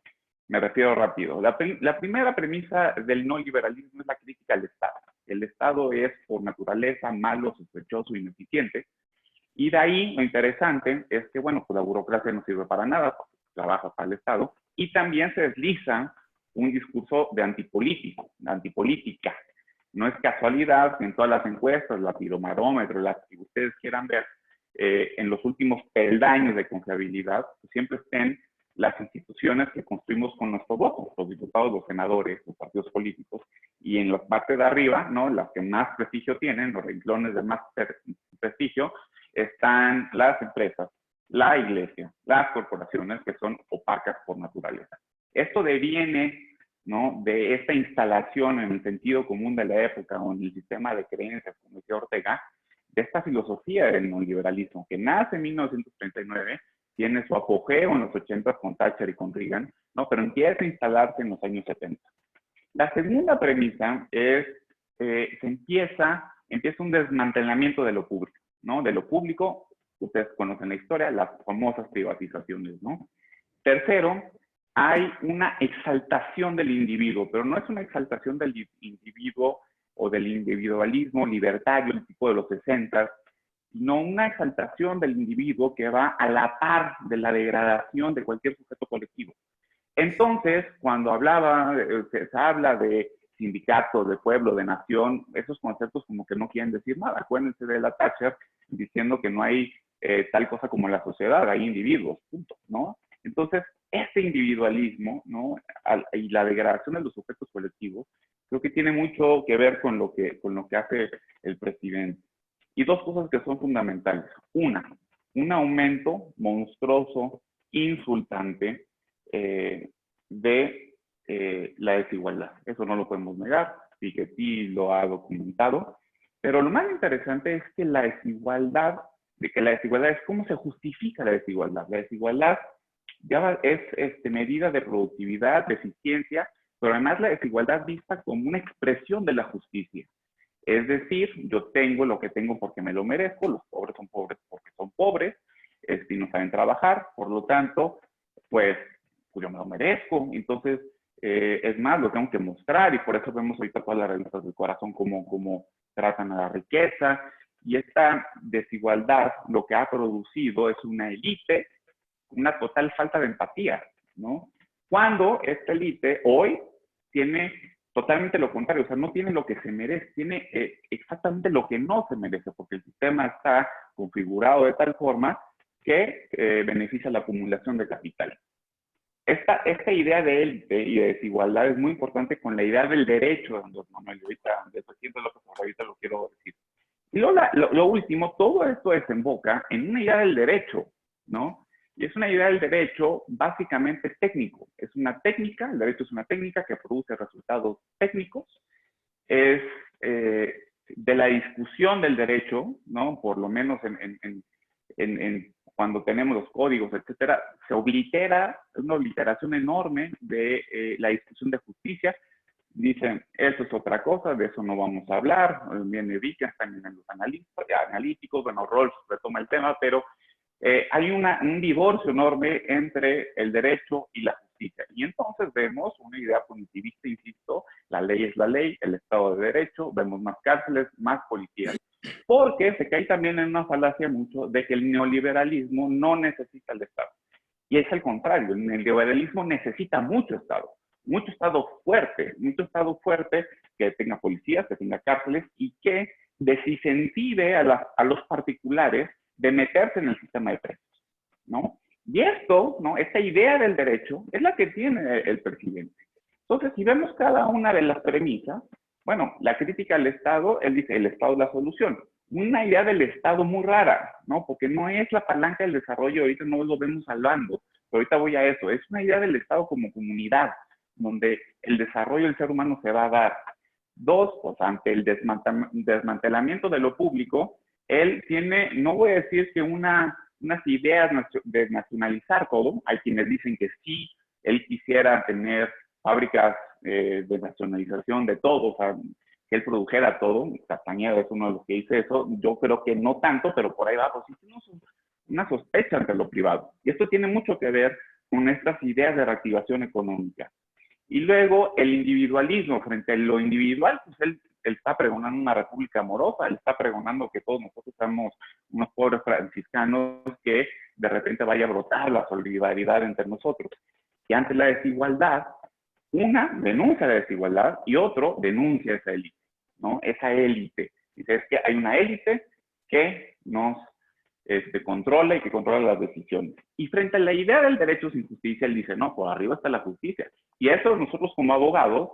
Me refiero rápido. La primera premisa del no liberalismo es la crítica al Estado. El Estado es, por naturaleza, malo, sospechoso, ineficiente. Y de ahí, lo interesante es que, bueno, pues la burocracia no sirve para nada, porque trabaja para el Estado. Y también se desliza un discurso de antipolítica. No es casualidad que en todas las encuestas, la Piromarómetro, las que ustedes quieran ver, en los últimos peldaños de confiabilidad, pues siempre estén las instituciones que construimos con nuestro voto, los diputados, los senadores, los partidos políticos, y en la parte de arriba, ¿no? Las que más prestigio tienen, los renglones de más prestigio, están las empresas, la iglesia, las corporaciones, que son opacas por naturaleza. Esto deviene, ¿no?, de esta instalación en el sentido común de la época o en el sistema de creencias, como decía Ortega, de esta filosofía del neoliberalismo, que nace en 1939, tiene su apogeo en los 80 con Thatcher y con Reagan, ¿no? Pero empieza a instalarse en los años 70. La segunda premisa es, empieza un desmantelamiento de lo público, ¿no? De lo público, ustedes conocen la historia, las famosas privatizaciones, ¿no? Tercero, hay una exaltación del individuo, pero no es una exaltación del individuo o del individualismo libertario, el tipo de los 60, sino una exaltación del individuo que va a la par de la degradación de cualquier sujeto colectivo. Entonces, cuando se habla de sindicatos, de pueblo, de nación, esos conceptos como que no quieren decir nada. Acuérdense de la Thatcher diciendo que no hay tal cosa como la sociedad, hay individuos, punto, ¿no? Entonces, este individualismo, ¿no?, y la degradación de los sujetos colectivos, creo que tiene mucho que ver con lo que hace el presidente. Y dos cosas que son fundamentales. Una, un aumento monstruoso, insultante, de la desigualdad. Eso no lo podemos negar, Piketty lo ha documentado, pero lo más interesante es que la desigualdad es cómo se justifica la desigualdad. La desigualdad ya es medida de productividad, de eficiencia, pero además la desigualdad vista como una expresión de la justicia. Es decir, yo tengo lo que tengo porque me lo merezco, los pobres son pobres porque son pobres, y no saben trabajar, por lo tanto, pues yo me lo merezco. Entonces, es más, lo tengo que mostrar, y por eso vemos ahorita todas las revistas del corazón cómo tratan a la riqueza. Y esta desigualdad lo que ha producido es una élite, una total falta de empatía, ¿no? Cuando esta élite hoy tiene totalmente lo contrario, o sea, no tiene lo que se merece, tiene exactamente lo que no se merece, porque el sistema está configurado de tal forma que beneficia la acumulación de capital. Esta idea de élite y de desigualdad es muy importante con la idea del derecho, Manuel, ahorita, de Presidente López Obrador, ahorita lo quiero decir. Y lo último, todo esto desemboca en una idea del derecho, ¿no? Y es una idea del derecho básicamente técnico. Es una técnica, el derecho es una técnica que produce resultados técnicos. Es de la discusión del derecho, ¿no? Por lo menos cuando tenemos los códigos, etcétera, se oblitera, es una obliteración enorme de la discusión de justicia. Dicen, eso es otra cosa, de eso no vamos a hablar. Viene Wittgenstein, vienen los analíticos, bueno, Rawls retoma el tema, pero hay un divorcio enorme entre el derecho y la justicia. Y entonces vemos una idea punitivista, insisto, la ley es la ley, el Estado de Derecho, vemos más cárceles, más policías. Porque se cae también en una falacia mucho de que el neoliberalismo no necesita el Estado. Y es al contrario, el neoliberalismo necesita mucho Estado fuerte que tenga policías, que tenga cárceles y que desincentive a los particulares de meterse en el sistema de precios, ¿no? Y esto, ¿no? Esta idea del derecho es la que tiene el presidente. Entonces, si vemos cada una de las premisas, bueno, la crítica al Estado, él dice, el Estado es la solución. Una idea del Estado muy rara, ¿no? Porque no es la palanca del desarrollo, ahorita no lo vemos hablando, pero ahorita voy a eso. Es una idea del Estado como comunidad, donde el desarrollo del ser humano se va a dar. Dos, pues ante el desmantelamiento de lo público, él tiene, no voy a decir que unas ideas de nacionalizar todo, hay quienes dicen que sí, él quisiera tener fábricas de nacionalización de todo, o sea, que él produjera todo. Castañeda es uno de los que dice eso, yo creo que no tanto, pero por ahí va, pues sí, una sospecha ante lo privado. Y esto tiene mucho que ver con estas ideas de reactivación económica. Y luego el individualismo, frente a lo individual, pues él está pregonando una república amorosa, él está pregonando que todos nosotros somos unos pobres franciscanos, que de repente vaya a brotar la solidaridad entre nosotros. Y ante la desigualdad, una denuncia la desigualdad y otro denuncia esa élite, ¿no? Esa élite. Dice, es que hay una élite que nos controla y que controla las decisiones. Y frente a la idea del derecho sin justicia, él dice, no, por arriba está la justicia. Y eso nosotros como abogados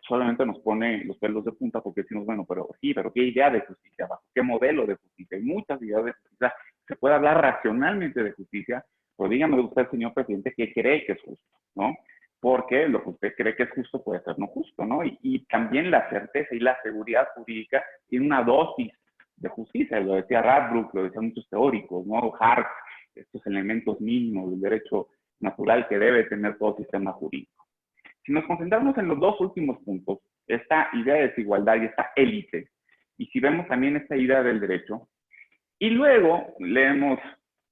solamente nos pone los pelos de punta porque decimos, bueno, pero sí, pero ¿qué idea de justicia? ¿Bajo qué modelo de justicia? Hay muchas ideas de justicia. Se puede hablar racionalmente de justicia, pero dígame usted, señor presidente, ¿qué cree que es justo? ¿No? Porque lo que usted cree que es justo puede ser no justo, ¿no? Y también la certeza y la seguridad jurídica tiene una dosis de justicia, lo decía Radbruch, lo decían muchos teóricos, ¿no? Hart, estos elementos mínimos del derecho natural que debe tener todo sistema jurídico. Si nos concentramos en los dos últimos puntos, esta idea de desigualdad y esta élite, y si vemos también esta idea del derecho, y luego leemos,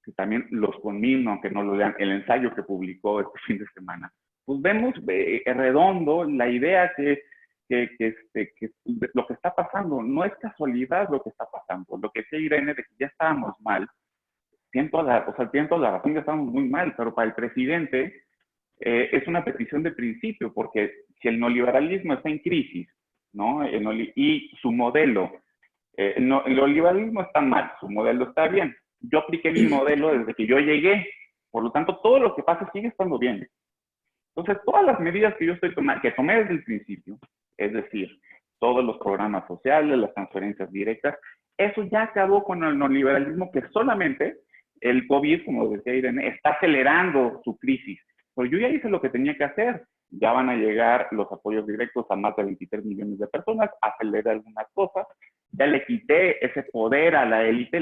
que también los conmino, aunque no lo lean, el ensayo que publicó este fin de semana, pues vemos redondo la idea que lo que está pasando no es casualidad lo que está pasando. Lo que decía Irene de que ya estábamos mal, tienen toda la razón, ya estamos muy mal, pero para el presidente es una petición de principio, porque si el neoliberalismo está en crisis, ¿no? Y su modelo, el neoliberalismo está mal, su modelo está bien. Yo apliqué mi modelo desde que yo llegué, por lo tanto todo lo que pasa sigue estando bien. Entonces, todas las medidas que yo que tomé desde el principio, es decir, todos los programas sociales, las transferencias directas, eso ya acabó con el neoliberalismo, que solamente el COVID, como decía Irene, está acelerando su crisis. pero yo ya hice lo que tenía que hacer. Ya van a llegar los apoyos directos a más de 23 millones de personas, aceleré algunas cosas, ya le quité ese poder a la élite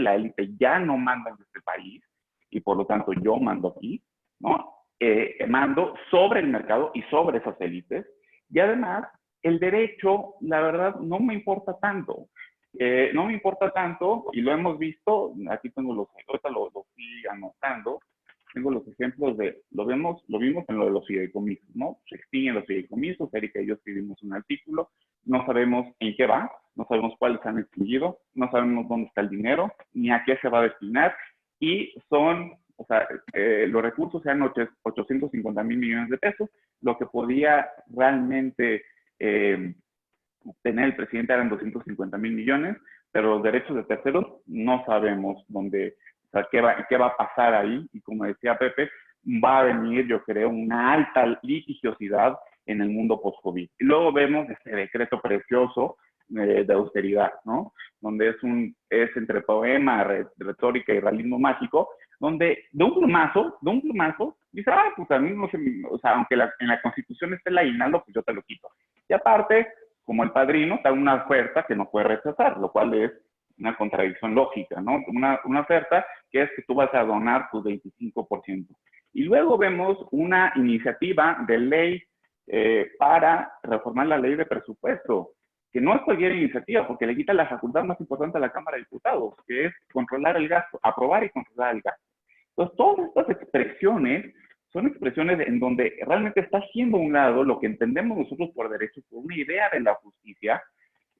ya no manda en este país, y por lo tanto yo mando aquí, ¿no? Mando sobre el mercado y sobre esas élites, y además el derecho, la verdad, no me importa tanto. No me importa tanto, y lo hemos visto, aquí tengo ahorita lo fui anotando, tengo los ejemplos lo vimos en lo de los fideicomisos, ¿no? Se extinguen los fideicomisos, Erika y yo escribimos un artículo, no sabemos en qué va, no sabemos cuáles se han extinguido, no sabemos dónde está el dinero, ni a qué se va a destinar, y los recursos sean 850 mil millones de pesos, lo que podía realmente tener el presidente eran 250 mil millones, pero los derechos de terceros no sabemos dónde, o sea, qué va a pasar ahí, y como decía Pepe, va a venir, yo creo, una alta litigiosidad en el mundo post-COVID. Y luego vemos este decreto precioso de austeridad, ¿no? Donde es entre poema, retórica y realismo mágico, donde de un plumazo, dice, pues a mí no sé, o sea, aunque en la Constitución esté el aguinaldo, pues yo te lo quito. Y aparte, como el padrino, te da una oferta que no puede rechazar, lo cual es una contradicción lógica, ¿no? Una oferta que es que tú vas a donar tu 25%. Y luego vemos una iniciativa de ley para reformar la ley de presupuesto, que no es cualquier iniciativa, porque le quita la facultad más importante a la Cámara de Diputados, que es controlar el gasto, aprobar y controlar el gasto. Entonces, todas estas expresiones son expresiones en donde realmente está haciendo a un lado lo que entendemos nosotros por derecho, por una idea de la justicia,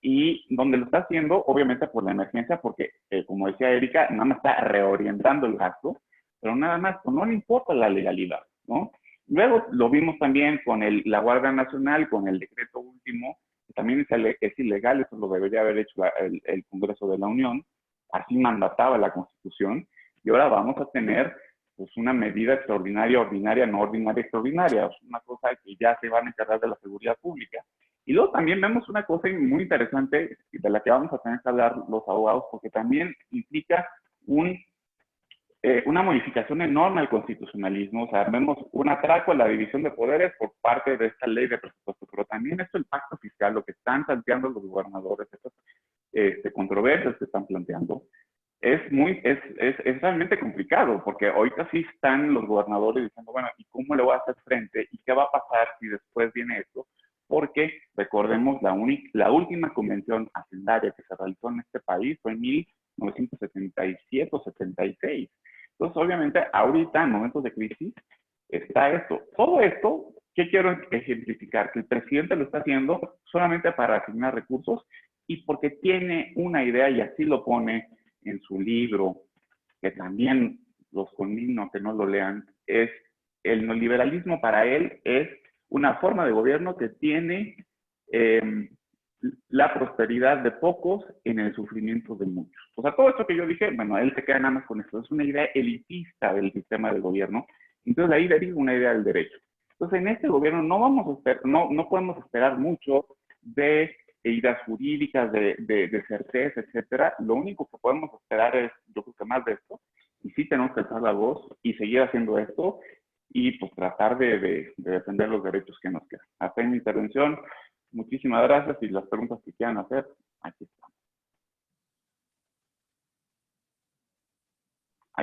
y donde lo está haciendo, obviamente, por la emergencia, porque, como decía Erika, nada más está reorientando el gasto, pero nada más, pues no le importa la legalidad, ¿no? Luego lo vimos también con la Guardia Nacional, con el decreto último, que también es ilegal, eso lo debería haber hecho el Congreso de la Unión, así mandataba la Constitución, y ahora vamos a tener pues una medida extraordinaria, ordinaria, no ordinaria, extraordinaria, una cosa que ya se van a encargar de la seguridad pública. Y luego también vemos una cosa muy interesante de la que vamos a tener que hablar los abogados, porque también implica una modificación enorme al constitucionalismo. O sea, vemos un atraco a la división de poderes por parte de esta ley de presupuesto, pero también esto, el pacto fiscal, lo que están planteando los gobernadores, estas controversias que están planteando, es realmente complicado, porque ahorita sí están los gobernadores diciendo, bueno, ¿y cómo le voy a hacer frente? ¿Y qué va a pasar si después viene esto? Porque, recordemos, la última convención hacendaria que se realizó en este país fue en 1977 o 76. Entonces, obviamente, ahorita, en momentos de crisis, está esto. Todo esto, ¿qué quiero ejemplificar? Que el presidente lo está haciendo solamente para asignar recursos y porque tiene una idea, y así lo pone en su libro, que también los conmino a que no lo lean, es el neoliberalismo para él es una forma de gobierno que tiene la prosperidad de pocos en el sufrimiento de muchos. O sea, todo esto que yo dije, bueno, él se queda nada más con esto, es una idea elitista del sistema de gobierno, entonces de ahí deriva una idea del derecho. Entonces, en este gobierno no podemos esperar mucho de ideas jurídicas, de certeza, etcétera. Lo único que podemos esperar es, yo creo que más de esto, y sí tenemos que alzar la voz y seguir haciendo esto, y pues tratar de defender los derechos que nos quedan. Hasta en mi intervención, muchísimas gracias, y las preguntas que quieran hacer, aquí están.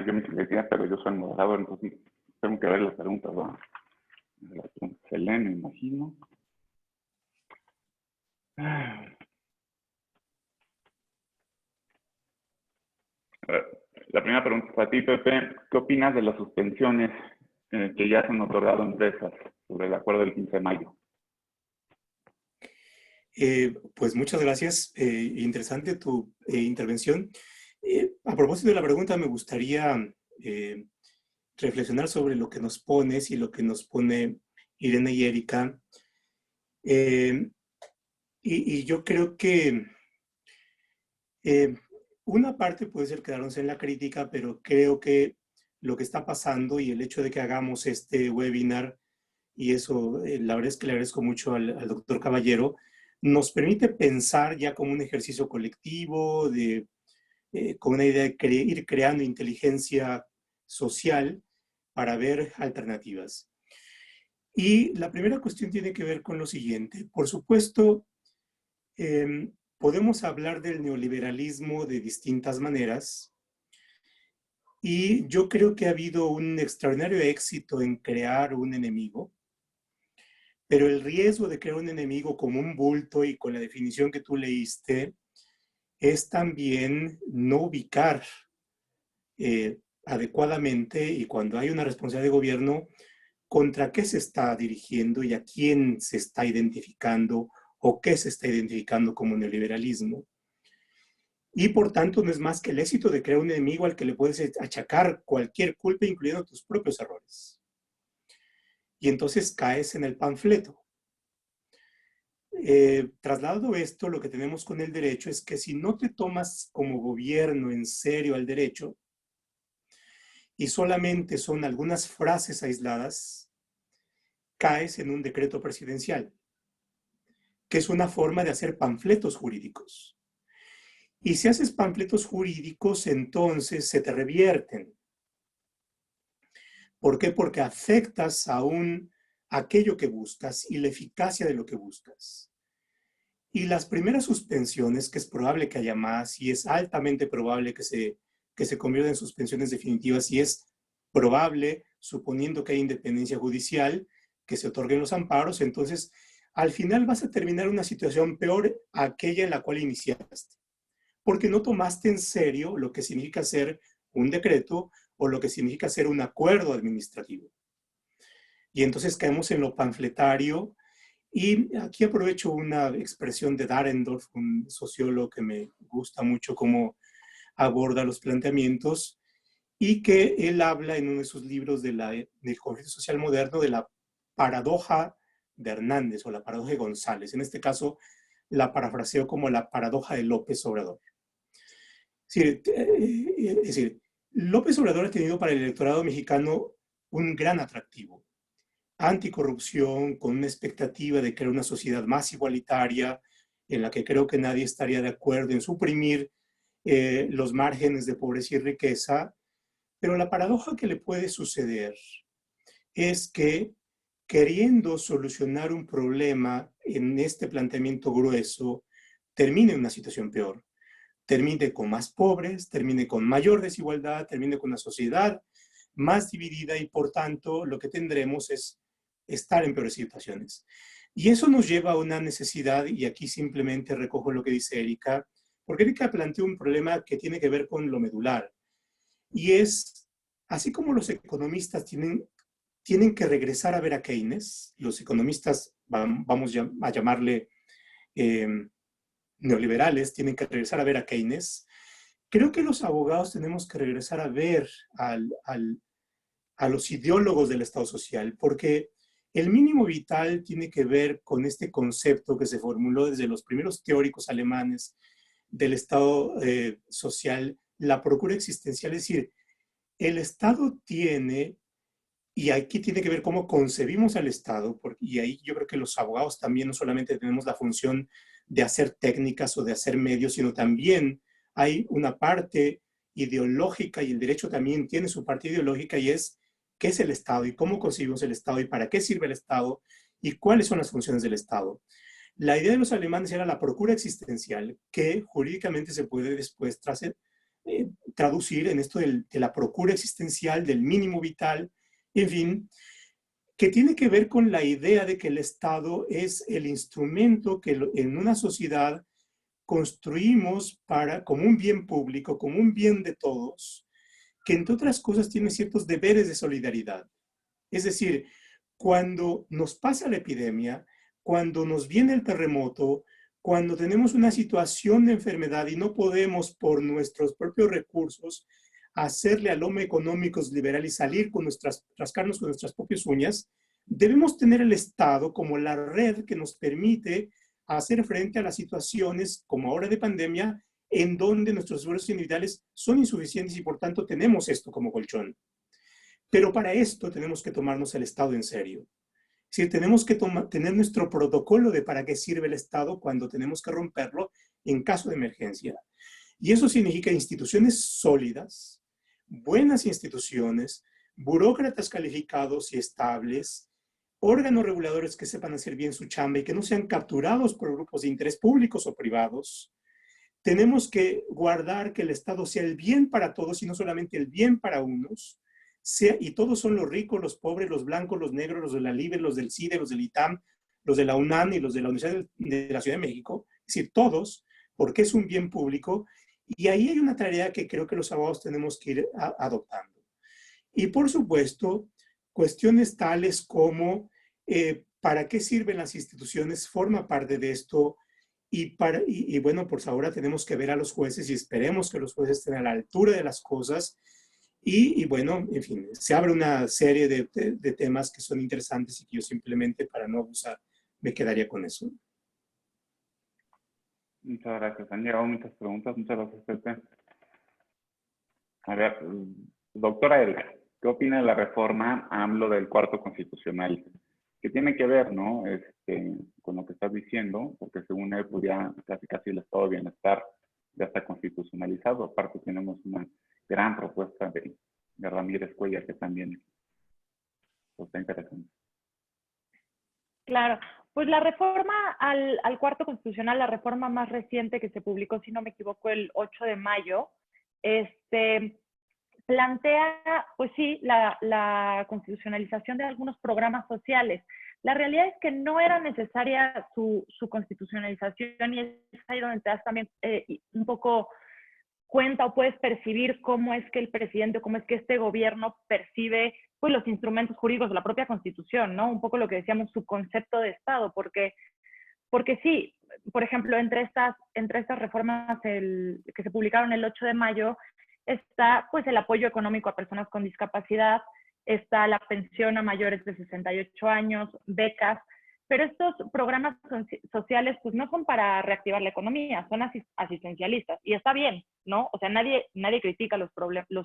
Yo me decía, pero yo soy moderador, entonces tengo que ver las preguntas, ¿no? Se leen, me imagino. La primera pregunta es para ti, Pepe. ¿Qué opinas de las suspensiones que ya se han otorgado a empresas sobre el acuerdo del 15 de mayo? Pues muchas gracias. Interesante tu intervención. A propósito de la pregunta, me gustaría reflexionar sobre lo que nos pones y lo que nos pone Irene y Erika. Y yo creo que una parte puede ser quedarnos en la crítica, pero creo que lo que está pasando y el hecho de que hagamos este webinar, y eso la verdad es que le agradezco mucho al doctor Caballero, nos permite pensar ya como un ejercicio colectivo, con una idea de ir creando inteligencia social para ver alternativas. Y la primera cuestión tiene que ver con lo siguiente. Por supuesto, podemos hablar del neoliberalismo de distintas maneras y yo creo que ha habido un extraordinario éxito en crear un enemigo, pero el riesgo de crear un enemigo como un bulto y con la definición que tú leíste es también no ubicar adecuadamente y cuando hay una responsabilidad de gobierno, contra qué se está dirigiendo y a quién se está identificando o qué se está identificando como neoliberalismo. Y por tanto no es más que el éxito de crear un enemigo al que le puedes achacar cualquier culpa, incluyendo tus propios errores. Y entonces caes en el panfleto. Trasladado esto, lo que tenemos con el derecho es que si no te tomas como gobierno en serio al derecho y solamente son algunas frases aisladas, caes en un decreto presidencial, que es una forma de hacer panfletos jurídicos. Y si haces panfletos jurídicos, entonces se te revierten. ¿Por qué? Porque afectas a aquello que buscas y la eficacia de lo que buscas. Y las primeras suspensiones, que es probable que haya más, y es altamente probable que se conviertan en suspensiones definitivas, y es probable, suponiendo que hay independencia judicial, que se otorguen los amparos, entonces al final vas a terminar una situación peor a aquella en la cual iniciaste, porque no tomaste en serio lo que significa hacer un decreto o lo que significa hacer un acuerdo administrativo. Y entonces caemos en lo panfletario. Y aquí aprovecho una expresión de Dahrendorf, un sociólogo que me gusta mucho cómo aborda los planteamientos, y que él habla en uno de sus libros del conflicto social moderno de la paradoja de Hernández o la paradoja de González. En este caso, la parafraseo como la paradoja de López Obrador. Es decir, López Obrador ha tenido para el electorado mexicano un gran atractivo. Anticorrupción, con una expectativa de crear una sociedad más igualitaria, en la que creo que nadie estaría de acuerdo en suprimir los márgenes de pobreza y riqueza. Pero la paradoja que le puede suceder es que queriendo solucionar un problema en este planteamiento grueso, termine en una situación peor. Termine con más pobres, termine con mayor desigualdad, termine con una sociedad más dividida y por tanto lo que tendremos es estar en peores situaciones. Y eso nos lleva a una necesidad, y aquí simplemente recojo lo que dice Erika, porque Erika plantea un problema que tiene que ver con lo medular. Y es, así como los economistas tienen que regresar a ver a Keynes, los economistas, vamos a llamarle neoliberales, tienen que regresar a ver a Keynes, creo que los abogados tenemos que regresar a ver a los ideólogos del Estado social, porque el mínimo vital tiene que ver con este concepto que se formuló desde los primeros teóricos alemanes del Estado social, la procura existencial, es decir, el Estado tiene, y aquí tiene que ver cómo concebimos al Estado, y ahí yo creo que los abogados también no solamente tenemos la función de hacer técnicas o de hacer medios, sino también hay una parte ideológica, y el derecho también tiene su parte ideológica, y es qué es el Estado y cómo concebimos el Estado y para qué sirve el Estado y cuáles son las funciones del Estado. La idea de los alemanes era la procura existencial, que jurídicamente se puede después traducir en esto de la procura existencial, del mínimo vital, en fin, que tiene que ver con la idea de que el Estado es el instrumento que en una sociedad construimos como un bien público, como un bien de todos, que entre otras cosas tiene ciertos deberes de solidaridad. Es decir, cuando nos pasa la epidemia, cuando nos viene el terremoto, cuando tenemos una situación de enfermedad y no podemos por nuestros propios recursos hacerle al homo económicos liberal y salir rascarnos con nuestras propias uñas, debemos tener el Estado como la red que nos permite hacer frente a las situaciones como ahora de pandemia, en donde nuestros esfuerzos individuales son insuficientes y por tanto tenemos esto como colchón. Pero para esto tenemos que tomarnos el Estado en serio. Es decir, tenemos que tener nuestro protocolo de para qué sirve el Estado cuando tenemos que romperlo en caso de emergencia. Y eso significa instituciones sólidas, buenas instituciones, burócratas calificados y estables, órganos reguladores que sepan hacer bien su chamba y que no sean capturados por grupos de interés públicos o privados. Tenemos que guardar que el Estado sea el bien para todos y no solamente el bien para unos. Y todos son los ricos, los pobres, los blancos, los negros, los de la LIBE, los del CIDE, los del ITAM, los de la UNAM y los de la Universidad de la Ciudad de México. Es decir, todos, porque es un bien público. Y ahí hay una tarea que creo que los abogados tenemos que ir adoptando. Y por supuesto, cuestiones tales como ¿para qué sirven las instituciones? Forma parte de esto. Y bueno, pues ahora tenemos que ver a los jueces y esperemos que los jueces estén a la altura de las cosas. Y bueno, en fin, se abre una serie de temas que son interesantes y que yo simplemente, para no abusar, me quedaría con eso. Muchas gracias. Han llegado muchas preguntas. Muchas gracias, Pepe. A ver, doctora Elga, ¿qué opina de la reforma AMLO del cuarto constitucional? ¿Qué tiene que ver, no? Con lo que estás diciendo, porque según él, pues ya casi el estado de bienestar ya está constitucionalizado. Aparte tenemos una gran propuesta de Ramírez Cuellar que también pues, está interesante. Claro, pues la reforma al cuarto constitucional, la reforma más reciente que se publicó, si no me equivoco, el 8 de mayo, plantea, pues sí, la constitucionalización de algunos programas sociales. La realidad es que no era necesaria su constitucionalización y es ahí donde te das también un poco cuenta o puedes percibir cómo es que el presidente, cómo es que este gobierno percibe pues, los instrumentos jurídicos de la propia Constitución, ¿no? Un poco lo que decíamos, su concepto de Estado, porque sí, por ejemplo, entre estas reformas que se publicaron el 8 de mayo, está pues el apoyo económico a personas con discapacidad, está la pensión a mayores de 68 años, becas, pero estos programas sociales pues no son para reactivar la economía, son asistencialistas y está bien, ¿no? O sea, nadie critica los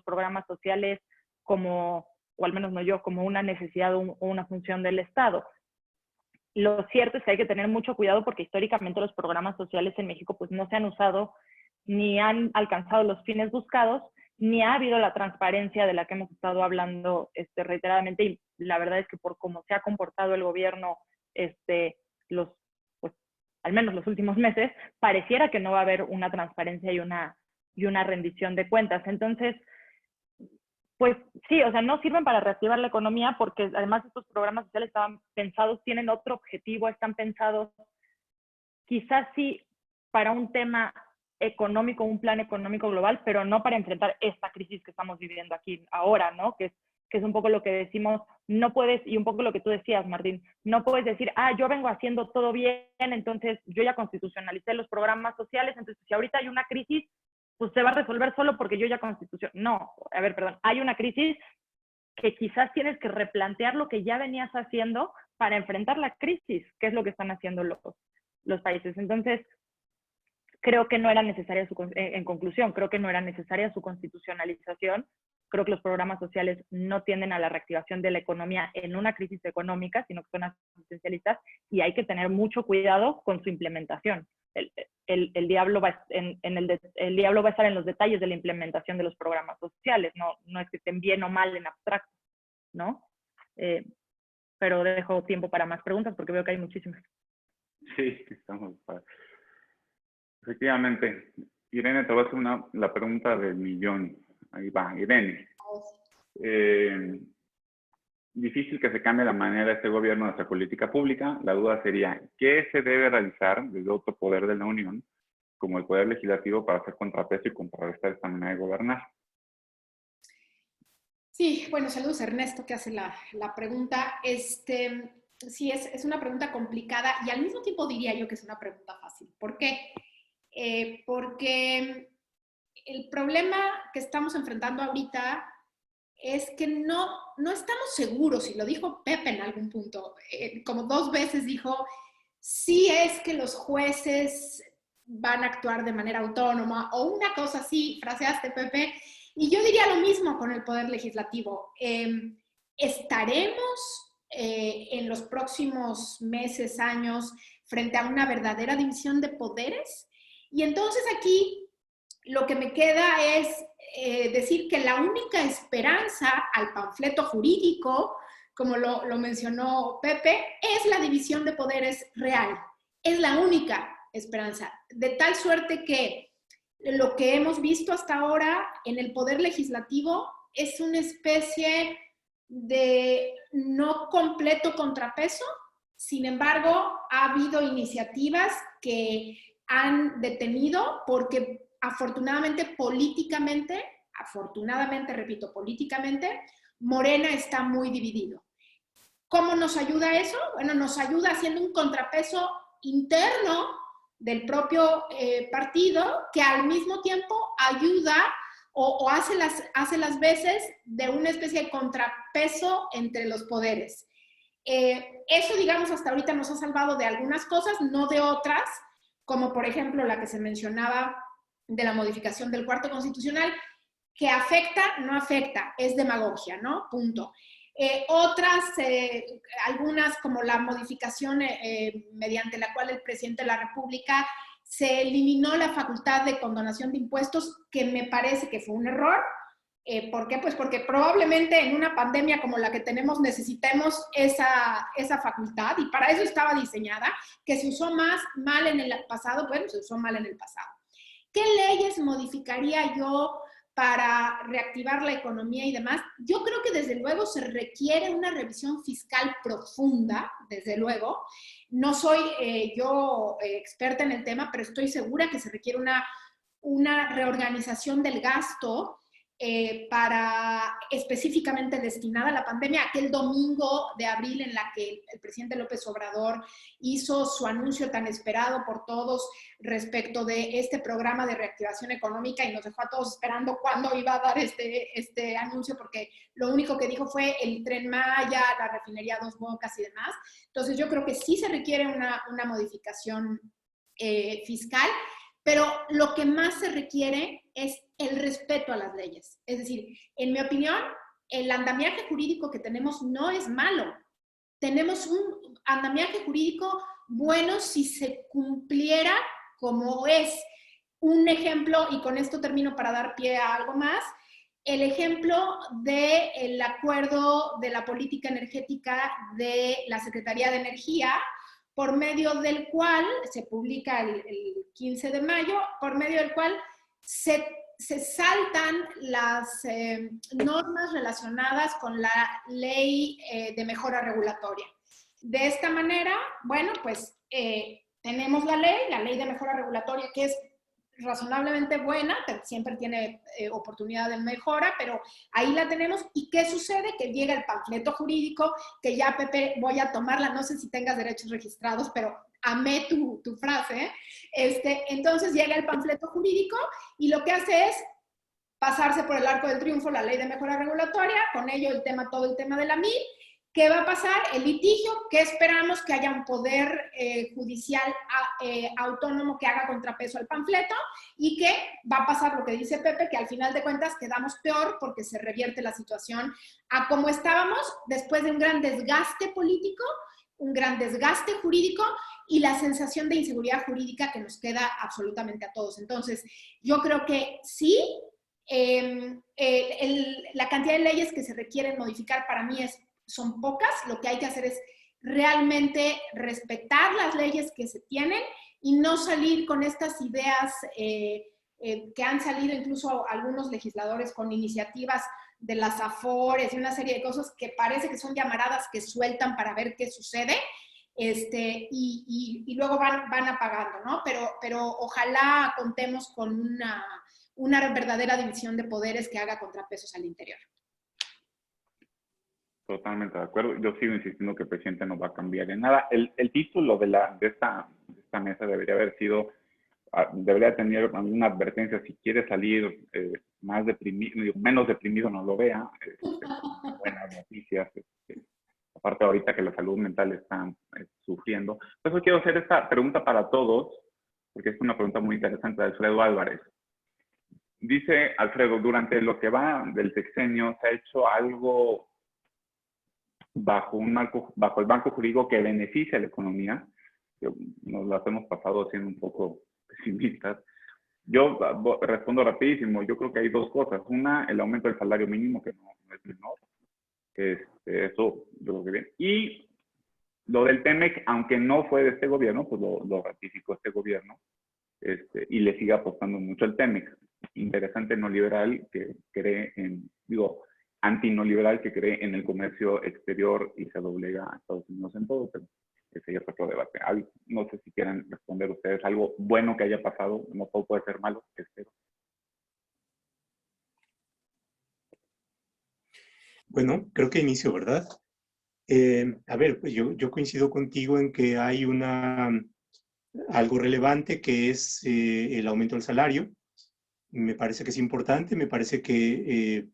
programas sociales como, o al menos no yo, como una necesidad o una función del Estado. Lo cierto es que hay que tener mucho cuidado porque históricamente los programas sociales en México pues no se han usado ni han alcanzado los fines buscados, ni ha habido la transparencia de la que hemos estado hablando reiteradamente y la verdad es que por cómo se ha comportado el gobierno pues, al menos los últimos meses, pareciera que no va a haber una transparencia y una rendición de cuentas. Entonces, pues sí, o sea, no sirven para reactivar la economía porque además estos programas sociales estaban pensados, tienen otro objetivo, están pensados quizás sí para un tema económico, un plan económico global, pero no para enfrentar esta crisis que estamos viviendo aquí ahora, ¿no? Que es un poco lo que decimos, no puedes, y un poco lo que tú decías, Martín, no puedes decir, yo vengo haciendo todo bien, entonces yo ya constitucionalicé los programas sociales, entonces si ahorita hay una crisis, pues se va a resolver solo porque yo ya no, a ver, perdón, hay una crisis que quizás tienes que replantear lo que ya venías haciendo para enfrentar la crisis, que es lo que están haciendo los países. Entonces, creo que no era necesaria en conclusión, creo que no era necesaria su constitucionalización. Creo que los programas sociales no tienden a la reactivación de la economía en una crisis económica, sino que son asistencialistas y hay que tener mucho cuidado con su implementación. El diablo va a estar en los detalles de la implementación de los programas sociales, no es que estén bien o mal en abstracto, ¿no? Pero dejo tiempo para más preguntas porque veo que hay muchísimas. Sí, estamos para... Efectivamente. Irene, te voy a hacer la pregunta del millón. Ahí va, Irene. Difícil que se cambie la manera de este gobierno de hacer política pública. La duda sería, ¿qué se debe realizar desde otro poder de la Unión, como el Poder Legislativo, para hacer contrapeso y contrarrestar esta manera de gobernar? Sí, bueno, saludos Ernesto, que hace la pregunta. Sí, es una pregunta complicada y al mismo tiempo diría yo que es una pregunta fácil. ¿Por qué? Porque el problema que estamos enfrentando ahorita es que no estamos seguros, y lo dijo Pepe en algún punto, como 2 veces dijo, sí es que los jueces van a actuar de manera autónoma, o una cosa así, fraseaste Pepe, y yo diría lo mismo con el Poder Legislativo. Estaremos en los próximos meses, años, frente a una verdadera división de poderes, y entonces aquí lo que me queda es decir que la única esperanza al panfleto jurídico como lo mencionó Pepe, es la división de poderes real. Es la única esperanza. De tal suerte que lo que hemos visto hasta ahora en el poder legislativo es una especie de no completo contrapeso. Sin embargo, ha habido iniciativas que han detenido porque afortunadamente políticamente, repito, políticamente, Morena está muy dividido. ¿Cómo nos ayuda eso? Bueno, nos ayuda haciendo un contrapeso interno del propio partido que al mismo tiempo ayuda o hace las veces de una especie de contrapeso entre los poderes. Eso, digamos, hasta ahorita nos ha salvado de algunas cosas, no de otras, como por ejemplo la que se mencionaba de la modificación del cuarto constitucional, que afecta, no afecta, es demagogia, ¿no? Punto. Otras, algunas como la modificación mediante la cual el presidente de la República se eliminó la facultad de condonación de impuestos, que me parece que fue un error. ¿Por qué? Pues porque probablemente en una pandemia como la que tenemos necesitemos esa facultad, y para eso estaba diseñada. Que se usó mal en el pasado, bueno, se usó mal en el pasado. ¿Qué leyes modificaría yo para reactivar la economía y demás? Yo creo que desde luego se requiere una revisión fiscal profunda, desde luego. No soy yo experta en el tema, pero estoy segura que se requiere una reorganización del gasto para específicamente destinada a la pandemia. Aquel domingo de abril en la que el presidente López Obrador hizo su anuncio tan esperado por todos respecto de este programa de reactivación económica, y nos dejó a todos esperando cuándo iba a dar este anuncio, porque lo único que dijo fue el Tren Maya, la refinería Dos Bocas y demás. Entonces yo creo que sí se requiere una modificación fiscal, pero lo que más se requiere es el respeto a las leyes. Es decir, en mi opinión, el andamiaje jurídico que tenemos no es malo. Tenemos un andamiaje jurídico bueno si se cumpliera como es. Un ejemplo, y con esto termino para dar pie a algo más, el ejemplo del acuerdo de la política energética de la Secretaría de Energía, por medio del cual se publica el 15 de mayo, por medio del cual se saltan las normas relacionadas con la ley de mejora regulatoria. De esta manera, bueno, pues tenemos la ley de mejora regulatoria, que es razonablemente buena, siempre tiene oportunidad de mejora, pero ahí la tenemos. ¿Y qué sucede? Que llega el panfleto jurídico, que ya, Pepe, voy a tomarla, no sé si tengas derechos registrados, pero amé tu frase, entonces llega el panfleto jurídico y lo que hace es pasarse por el arco del triunfo la ley de mejora regulatoria, con ello todo el tema de la MIL. ¿Qué va a pasar? El litigio, que esperamos que haya un poder judicial autónomo que haga contrapeso al panfleto, y que va a pasar lo que dice Pepe, que al final de cuentas quedamos peor porque se revierte la situación a como estábamos después de un gran desgaste político, un gran desgaste jurídico y la sensación de inseguridad jurídica que nos queda absolutamente a todos. Entonces, yo creo que sí, la cantidad de leyes que se requieren modificar para mí son pocas. Lo que hay que hacer es realmente respetar las leyes que se tienen y no salir con estas ideas que han salido incluso algunos legisladores con iniciativas de las afores y una serie de cosas que parece que son llamaradas que sueltan para ver qué sucede, y luego van apagando, ¿no? Pero ojalá contemos con una verdadera división de poderes que haga contrapesos al interior. Totalmente de acuerdo. Yo sigo insistiendo que el presidente no va a cambiar en nada. El título de esta mesa debería haber sido, debería tener alguna advertencia: si quiere salir más deprimido, menos deprimido, no lo vea. Buenas noticias. Aparte ahorita que la salud mental está sufriendo. Por eso quiero hacer esta pregunta para todos, porque es una pregunta muy interesante de Alfredo Álvarez. Dice Alfredo: durante lo que va del sexenio, ¿se ha hecho algo bajo el marco jurídico que beneficia a la economía? Nos las hemos pasado siendo un poco pesimistas. Yo respondo rapidísimo. Yo creo que hay dos cosas. Una, el aumento del salario mínimo, que no es menor. Eso yo creo que bien. Y lo del TEMEC, aunque no fue de este gobierno, pues lo ratificó este gobierno, y le sigue apostando mucho al TEMEC. Interesante neoliberal que cree en, digo, anti-neoliberal que cree en el comercio exterior y se doblega a Estados Unidos en todo, pero ese ya es otro debate. No sé si quieren responder ustedes algo bueno que haya pasado, no todo puede ser malo, espero. Bueno, creo que inicio, ¿verdad? A ver, pues yo coincido contigo en que hay algo relevante que es el aumento del salario. Me parece que es importante, me parece que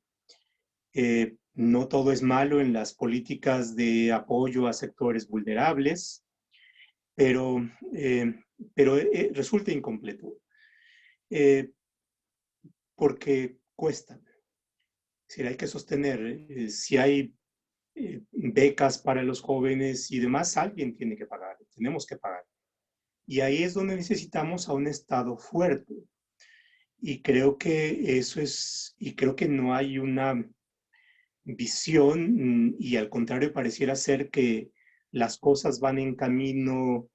no todo es malo en las políticas de apoyo a sectores vulnerables, pero, eh, pero resulta incompleto porque cuesta. Es decir, hay que sostener, si hay becas para los jóvenes y demás, alguien tiene que pagar, tenemos que pagar. Y ahí es donde necesitamos a un Estado fuerte. Y creo que eso es, y creo que no hay una visión y al contrario pareciera ser que las cosas van en camino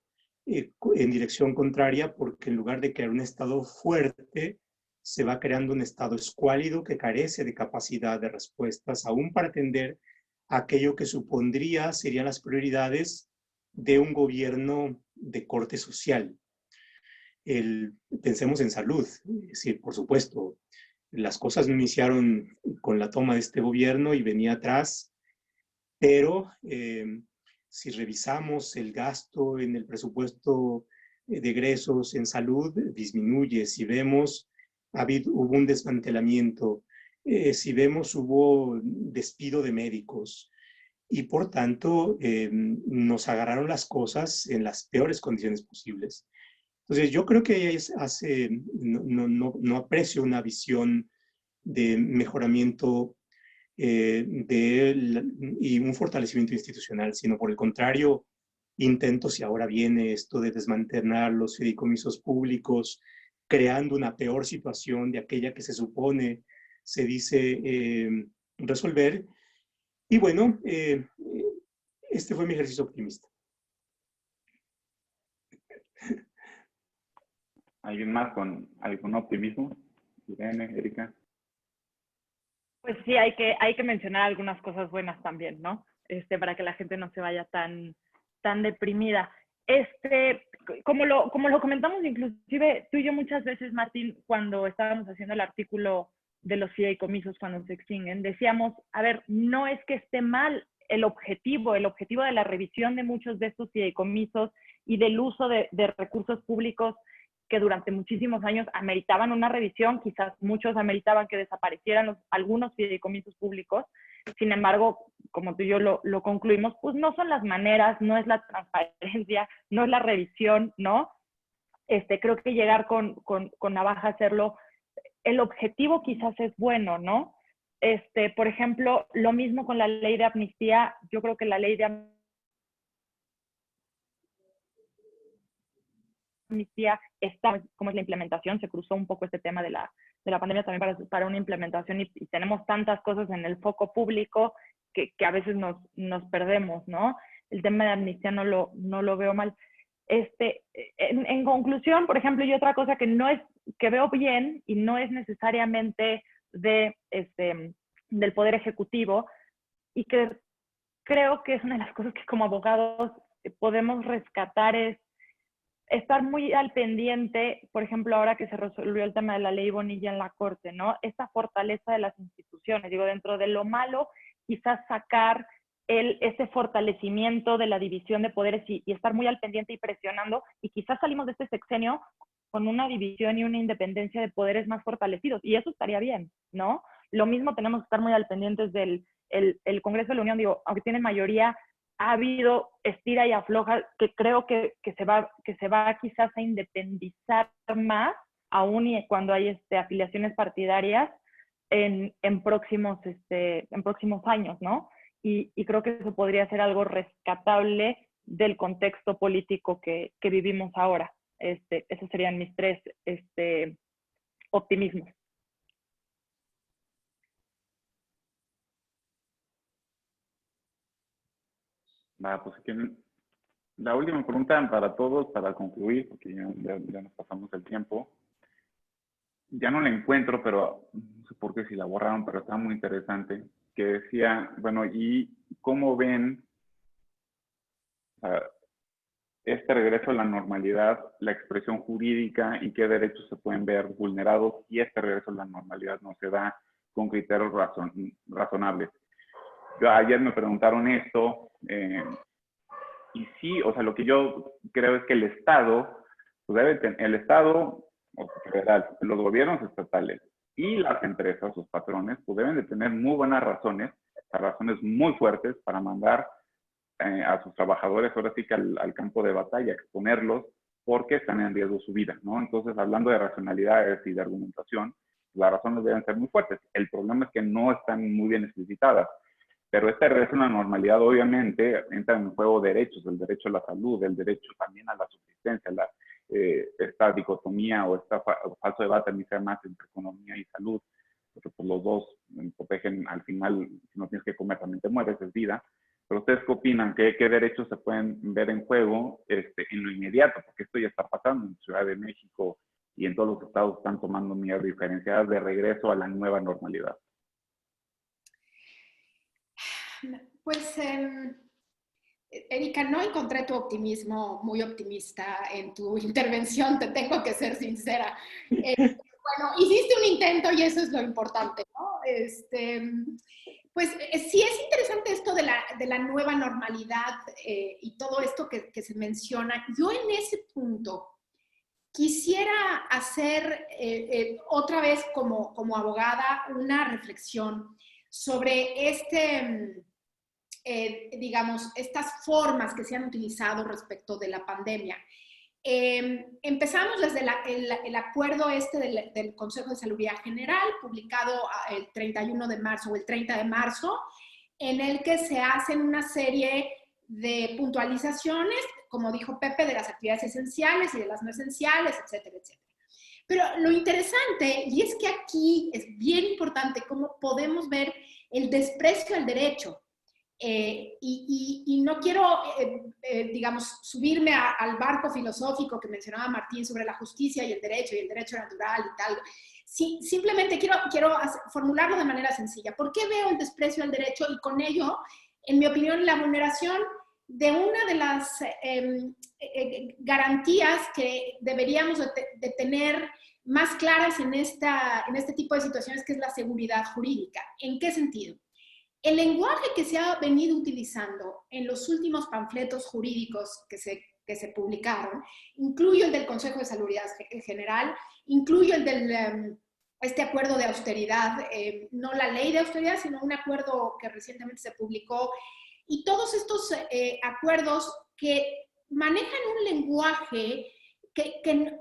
en dirección contraria porque en lugar de crear un Estado fuerte, se va creando un Estado escuálido que carece de capacidad de respuestas aún para atender aquello que supondría serían las prioridades de un gobierno de corte social. Pensemos en salud, es decir, por supuesto, las cosas no iniciaron con la toma de este gobierno y venía atrás, pero si revisamos el gasto en el presupuesto de egresos en salud, disminuye. Si vemos, hubo un desmantelamiento. Si vemos, hubo despido de médicos. Y por tanto, nos agarraron las cosas en las peores condiciones posibles. Entonces, yo creo que no aprecio una visión de mejoramiento y un fortalecimiento institucional, sino por el contrario, intento, si ahora viene esto de desmantelar los fideicomisos públicos, creando una peor situación de aquella que se supone se dice resolver. Y bueno, este fue mi ejercicio optimista. ¿Alguien más con algún optimismo? Irene, Erika. Pues sí, hay que mencionar algunas cosas buenas también, ¿no? Para que la gente no se vaya tan deprimida. Como lo comentamos inclusive tú y yo muchas veces, Martín, cuando estábamos haciendo el artículo de los fideicomisos cuando se extinguen, decíamos, a ver, no es que esté mal el objetivo de la revisión de muchos de estos fideicomisos y del uso de recursos públicos que durante muchísimos años ameritaban una revisión, quizás muchos ameritaban que desaparecieran algunos fideicomisos públicos. Sin embargo, como tú y yo lo concluimos, pues no son las maneras, no es la transparencia, no es la revisión, ¿no? Creo que llegar con navaja a hacerlo, el objetivo quizás es bueno, ¿no? Por ejemplo, lo mismo con la ley de amnistía. Yo creo que la ley de amnistía está, como es la implementación, se cruzó un poco este tema de la pandemia también para una implementación y tenemos tantas cosas en el foco público que a veces nos perdemos, ¿no? El tema de amnistía no lo veo mal. En conclusión, por ejemplo, y otra cosa que veo bien y no es necesariamente del Poder Ejecutivo y que creo que es una de las cosas que como abogados podemos rescatar es estar muy al pendiente, por ejemplo, ahora que se resolvió el tema de la ley Bonilla en la Corte, ¿no? Esta fortaleza de las instituciones, digo, dentro de lo malo, quizás sacar ese fortalecimiento de la división de poderes y estar muy al pendiente y presionando, y quizás salimos de este sexenio con una división y una independencia de poderes más fortalecidos, y eso estaría bien, ¿no? Lo mismo tenemos que estar muy al pendientes del el Congreso de la Unión, digo, aunque tiene mayoría, ha habido estira y afloja que creo que se va quizás a independizar más, aún y cuando hay afiliaciones partidarias en próximos años, ¿no? Y creo que eso podría ser algo rescatable del contexto político que vivimos ahora. Esos serían mis tres optimismos. Pues si quieren, la última pregunta para todos, para concluir, porque ya nos pasamos el tiempo. Ya no la encuentro, pero no sé por qué si la borraron, pero está muy interesante, que decía, bueno, ¿y cómo ven este regreso a la normalidad, la expresión jurídica y qué derechos se pueden ver vulnerados si este regreso a la normalidad no se da con criterios razonables? Ayer me preguntaron esto, y sí, o sea, lo que yo creo es que el Estado, pues el Estado federal, los gobiernos estatales y las empresas, sus patrones, pues deben de tener muy buenas razones muy fuertes para mandar a sus trabajadores ahora sí que al campo de batalla, exponerlos porque están en riesgo su vida, ¿no? Entonces, hablando de racionalidades y de argumentación, las razones deben ser muy fuertes. El problema es que no están muy bien explicitadas. Pero esta regreso a la normalidad, obviamente, entra en juego derechos, el derecho a la salud, el derecho también a la subsistencia, esta dicotomía o este falso debate, a mí se más entre economía y salud, porque pues, los dos protegen, al final, si no tienes que comer, también te mueres, es vida. Pero ustedes qué opinan, ¿qué derechos se pueden ver en juego en lo inmediato? Porque esto ya está pasando en Ciudad de México y en todos los estados están tomando medidas diferenciadas de regreso a la nueva normalidad. Pues, Erika, no encontré tu optimismo muy optimista en tu intervención, te tengo que ser sincera. Bueno, hiciste un intento y eso es lo importante, ¿no? Pues sí es interesante esto de la nueva normalidad y todo esto que se menciona. Yo en ese punto quisiera hacer otra vez como abogada una reflexión sobre digamos, estas formas que se han utilizado respecto de la pandemia. Empezamos desde el acuerdo del Consejo de Salubridad General, publicado el 31 de marzo o el 30 de marzo, en el que se hacen una serie de puntualizaciones, como dijo Pepe, de las actividades esenciales y de las no esenciales, etcétera, etcétera. Pero lo interesante, y es que aquí es bien importante cómo podemos ver el desprecio al derecho. Y no quiero, digamos, subirme al barco filosófico que mencionaba Martín sobre la justicia y el derecho natural y tal. Sí, simplemente quiero formularlo de manera sencilla. ¿Por qué veo el desprecio al derecho y con ello, en mi opinión, la vulneración de una de las garantías que deberíamos de tener más claras en este tipo de situaciones, que es la seguridad jurídica? ¿En qué sentido? El lenguaje que se ha venido utilizando en los últimos panfletos jurídicos que se publicaron, incluyo el del Consejo de Salubridad General, incluyo el del este acuerdo de austeridad, no la ley de austeridad, sino un acuerdo que recientemente se publicó, y todos estos acuerdos que manejan un lenguaje que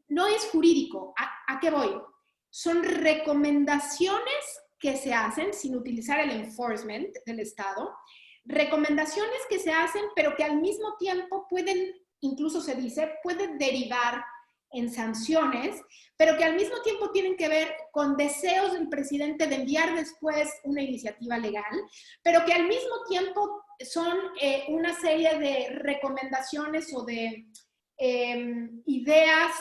no es jurídico. ¿A qué voy? Son recomendaciones que se hacen sin utilizar el enforcement del Estado, recomendaciones que se hacen, pero que al mismo tiempo pueden, incluso se dice, pueden derivar en sanciones, pero que al mismo tiempo tienen que ver con deseos del presidente de enviar después una iniciativa legal, pero que al mismo tiempo son una serie de recomendaciones o de ideas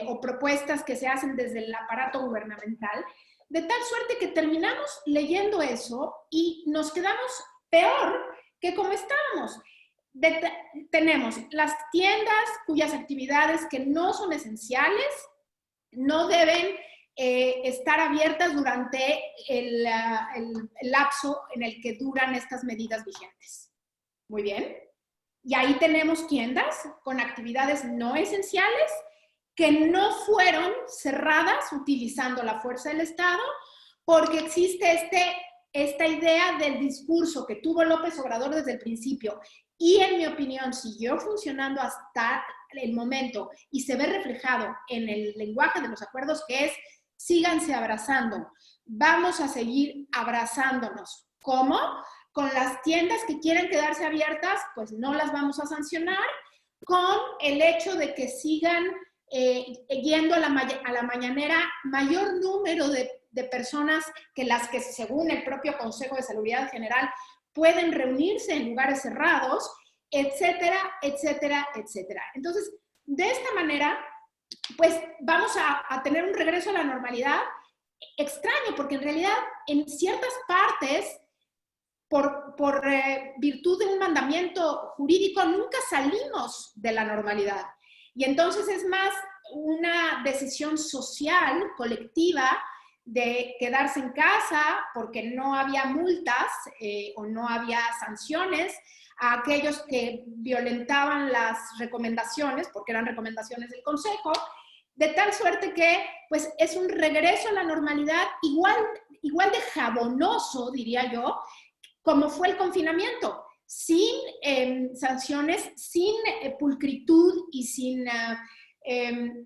o propuestas que se hacen desde el aparato gubernamental, de tal suerte que terminamos leyendo eso y nos quedamos peor que como estábamos. Tenemos las tiendas cuyas actividades que no son esenciales no deben estar abiertas durante el lapso en el que duran estas medidas vigentes. Muy bien. Y ahí tenemos tiendas con actividades no esenciales que no fueron cerradas utilizando la fuerza del Estado, porque existe esta idea del discurso que tuvo López Obrador desde el principio, y en mi opinión siguió funcionando hasta el momento, y se ve reflejado en el lenguaje de los acuerdos, que es: síganse abrazando, vamos a seguir abrazándonos. ¿Cómo? Con las tiendas que quieren quedarse abiertas, pues no las vamos a sancionar, con el hecho de que sigan yendo a la mañanera mayor número de personas que las que, según el propio Consejo de Salubridad General, pueden reunirse en lugares cerrados, etcétera, etcétera, etcétera. Entonces, de esta manera, pues vamos a tener un regreso a la normalidad extraño, porque en realidad en ciertas partes, por virtud de un mandamiento jurídico, nunca salimos de la normalidad. Y entonces es más una decisión social, colectiva, de quedarse en casa porque no había multas o no había sanciones a aquellos que violentaban las recomendaciones, porque eran recomendaciones del Consejo, de tal suerte que pues, es un regreso a la normalidad igual de jabonoso, diría yo, como fue el confinamiento, sin sanciones, sin pulcritud y sin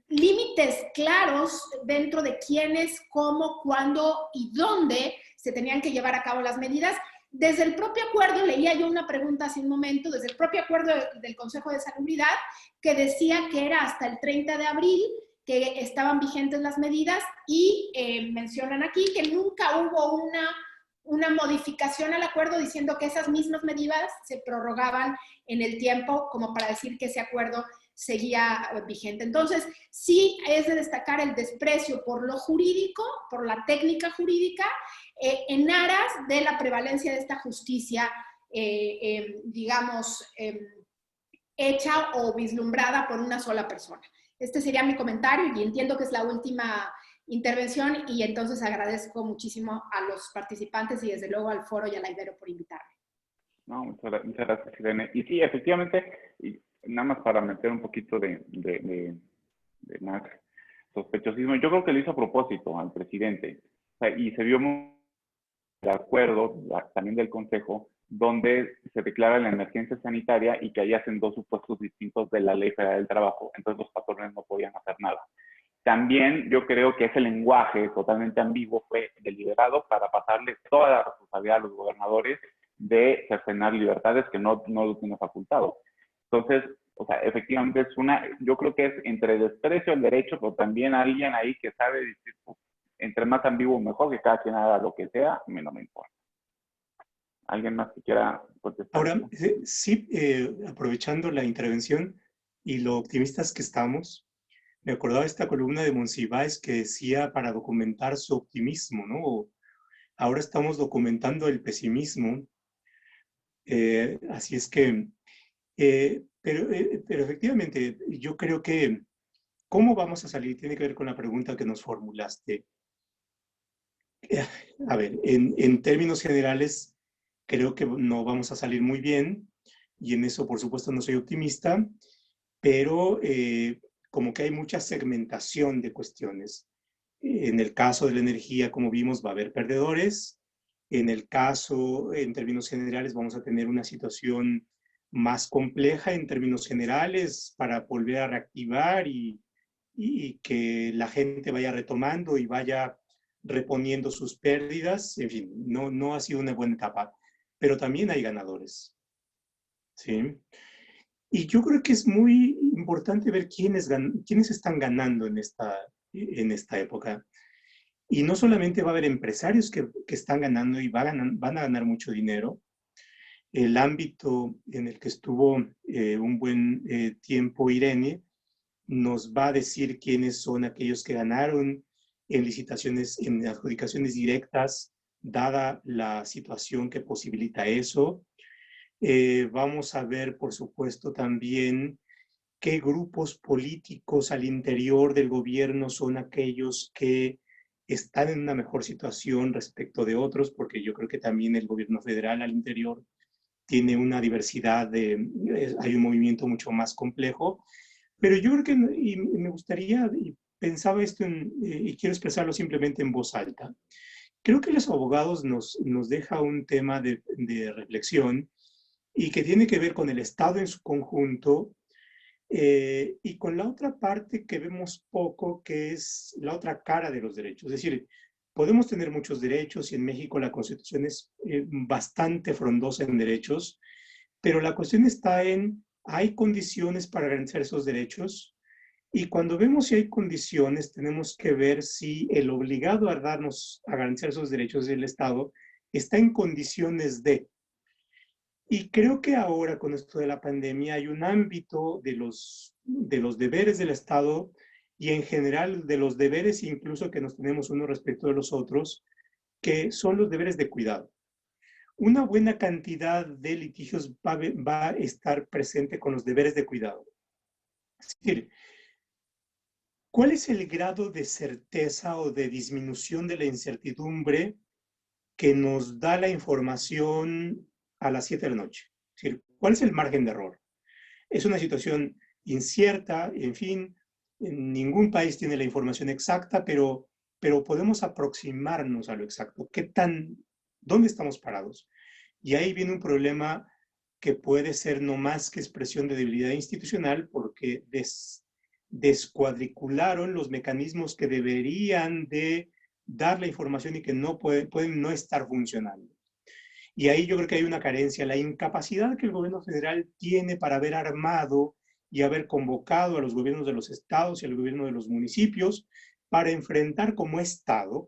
límites claros dentro de quiénes, cómo, cuándo y dónde se tenían que llevar a cabo las medidas. Desde el propio acuerdo, leía yo una pregunta hace un momento, desde el propio acuerdo del Consejo de Salubridad, que decía que era hasta el 30 de abril que estaban vigentes las medidas y mencionan aquí que nunca hubo una modificación al acuerdo diciendo que esas mismas medidas se prorrogaban en el tiempo como para decir que ese acuerdo seguía vigente. Entonces, sí es de destacar el desprecio por lo jurídico, por la técnica jurídica, en aras de la prevalencia de esta justicia, digamos, hecha o vislumbrada por una sola persona. Este sería mi comentario y entiendo que es la última intervención y entonces agradezco muchísimo a los participantes y desde luego al foro y a la Ibero por invitarme. No, muchas gracias, Irene. Y sí, efectivamente, y nada más para meter un poquito de más sospechosismo, yo creo que lo hizo a propósito al presidente. O sea, y se vio de acuerdo también del Consejo, donde se declara la emergencia sanitaria y que ahí hacen dos supuestos distintos de la Ley Federal del Trabajo, entonces los patrones no podían hacer nada. También yo creo que ese lenguaje totalmente ambiguo fue deliberado para pasarle toda la responsabilidad a los gobernadores de cercenar libertades que no lo tiene facultado. Entonces, o sea, efectivamente yo creo que es entre desprecio al derecho, pero también alguien ahí que sabe decir, pues, entre más ambiguo mejor, que cada quien haga lo que sea, a mí no me importa. ¿Alguien más que quiera contestar? Ahora, sí, aprovechando la intervención y lo optimistas que estamos, me acordaba de esta columna de Monsiváis que decía para documentar su optimismo, ¿no? Ahora estamos documentando el pesimismo. Así es que, pero efectivamente, yo creo que cómo vamos a salir tiene que ver con la pregunta que nos formulaste. A ver, en términos generales, creo que no vamos a salir muy bien y en eso, por supuesto, no soy optimista, pero como que hay mucha segmentación de cuestiones. En el caso de la energía, como vimos, va a haber perdedores. En el caso, en términos generales, vamos a tener una situación más compleja en términos generales para volver a reactivar y que la gente vaya retomando y vaya reponiendo sus pérdidas. En fin, no ha sido una buena etapa, pero también hay ganadores. ¿Sí? Y yo creo que es muy importante ver quiénes están ganando en esta época. Y no solamente va a haber empresarios que están ganando y van a ganar mucho dinero. El ámbito en el que estuvo un buen tiempo Irene nos va a decir quiénes son aquellos que ganaron en licitaciones, en adjudicaciones directas, dada la situación que posibilita eso. Vamos a ver, por supuesto, también qué grupos políticos al interior del gobierno son aquellos que están en una mejor situación respecto de otros, porque yo creo que también el gobierno federal al interior tiene una diversidad, hay un movimiento mucho más complejo, pero yo creo que, y me gustaría, y pensaba esto, y quiero expresarlo simplemente en voz alta, creo que los abogados nos deja un tema de reflexión y que tiene que ver con el Estado en su conjunto y con la otra parte que vemos poco, que es la otra cara de los derechos. Es decir, podemos tener muchos derechos y en México la Constitución es bastante frondosa en derechos, pero la cuestión está en, ¿hay condiciones para garantizar esos derechos? Y cuando vemos si hay condiciones, tenemos que ver si el obligado a garantizar esos derechos del Estado está en condiciones de Y creo que ahora con esto de la pandemia hay un ámbito de los deberes del Estado y en general de los deberes incluso que nos tenemos unos respecto de los otros, que son los deberes de cuidado. Una buena cantidad de litigios va a estar presente con los deberes de cuidado. Es decir, ¿cuál es el grado de certeza o de disminución de la incertidumbre que nos da la información a las 7 de la noche? Es decir, ¿cuál es el margen de error? Es una situación incierta, en fin, en ningún país tiene la información exacta, pero podemos aproximarnos a lo exacto. ¿Dónde estamos parados? Y ahí viene un problema que puede ser no más que expresión de debilidad institucional porque descuadricularon los mecanismos que deberían de dar la información y que no pueden no estar funcionando. Y ahí yo creo que hay una carencia, la incapacidad que el gobierno federal tiene para haber armado y haber convocado a los gobiernos de los estados y al gobierno de los municipios para enfrentar como Estado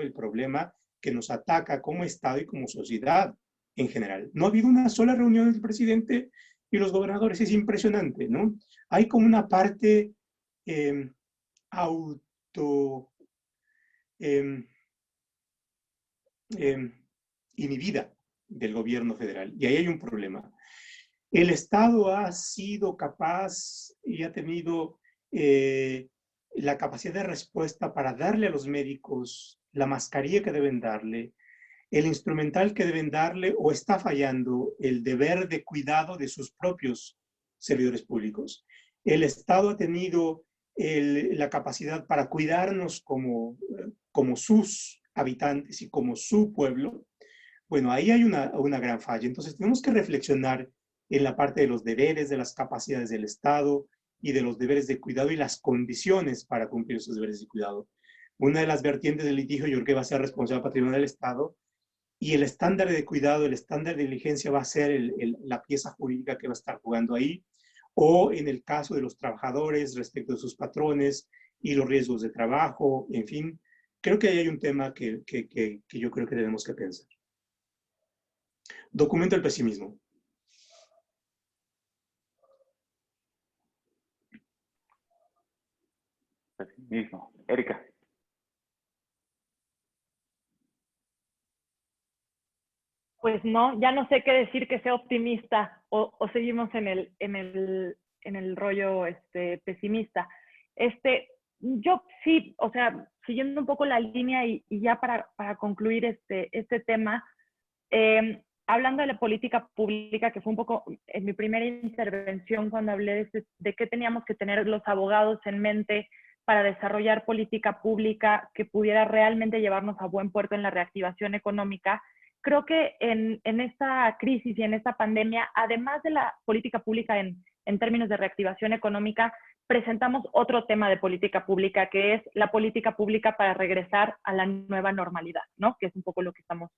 el problema que nos ataca como Estado y como sociedad en general. No ha habido una sola reunión del presidente y los gobernadores, es impresionante, ¿no? Hay como una parte auto eh, inhibida del gobierno federal. Y ahí hay un problema. El Estado ha sido capaz y ha tenido la capacidad de respuesta para darle a los médicos la mascarilla que deben darle, el instrumental que deben darle, o está fallando el deber de cuidado de sus propios servidores públicos. El Estado ha tenido la capacidad para cuidarnos como sus habitantes y como su pueblo. Bueno, ahí hay una gran falla. Entonces tenemos que reflexionar en la parte de los deberes, de las capacidades del Estado y de los deberes de cuidado y las condiciones para cumplir esos deberes de cuidado. Una de las vertientes del litigio yo creo que va a ser responsabilidad patrimonial del Estado y el estándar de cuidado, el estándar de diligencia va a ser la pieza jurídica que va a estar jugando ahí, o en el caso de los trabajadores respecto de sus patrones y los riesgos de trabajo, en fin, creo que ahí hay un tema que yo creo que tenemos que pensar. Documento el pesimismo. Pesimismo. Erika. Pues no, ya no sé qué decir que sea optimista o seguimos en el rollo pesimista. Yo sí, o sea, siguiendo un poco la línea y ya para concluir este tema, hablando de la política pública, que fue un poco en mi primera intervención cuando hablé de qué teníamos que tener los abogados en mente para desarrollar política pública que pudiera realmente llevarnos a buen puerto en la reactivación económica. Creo que en esta crisis y en esta pandemia, además de la política pública en términos de reactivación económica, presentamos otro tema de política pública, que es la política pública para regresar a la nueva normalidad, ¿no? Que es un poco lo que estamos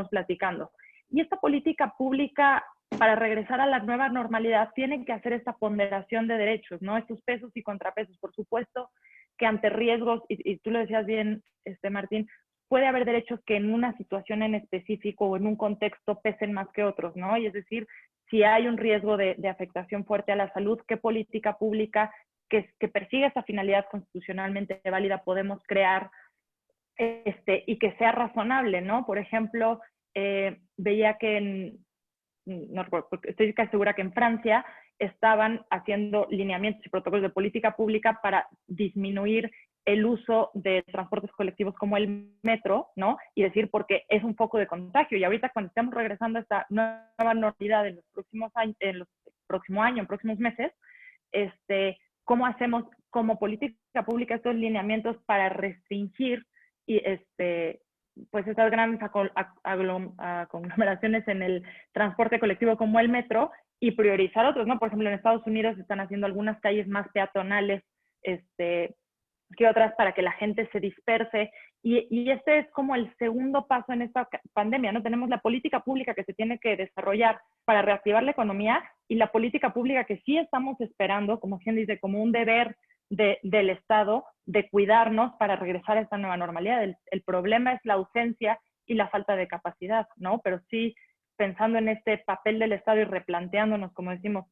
platicando. Y esta política pública para regresar a la nueva normalidad tiene que hacer esta ponderación de derechos, ¿no? Estos pesos y contrapesos. Por supuesto que ante riesgos, y tú lo decías bien, Martín, puede haber derechos que en una situación en específico o en un contexto pesen más que otros, ¿no? Y es decir, si hay un riesgo de afectación fuerte a la salud, ¿qué política pública que persiga esta finalidad constitucionalmente válida podemos crear y que sea razonable, ¿no? Por ejemplo, veía que no recuerdo, estoy casi segura que en Francia estaban haciendo lineamientos y protocolos de política pública para disminuir el uso de transportes colectivos como el metro, ¿no? Y decir, porque es un foco de contagio. Y ahorita cuando estemos regresando a esta nueva normalidad en los próximos años, en próximos meses, ¿cómo hacemos como política pública estos lineamientos para restringir y pues estas grandes conglomeraciones en el transporte colectivo como el metro y priorizar otros, ¿no? Por ejemplo, en Estados Unidos están haciendo algunas calles más peatonales que otras para que la gente se disperse. Y este es como el segundo paso en esta pandemia, ¿no? Tenemos la política pública que se tiene que desarrollar para reactivar la economía y la política pública que sí estamos esperando, como quien dice, como un deber del Estado de cuidarnos para regresar a esta nueva normalidad. El problema es la ausencia y la falta de capacidad, ¿no? Pero sí pensando en este papel del Estado y replanteándonos, como decimos,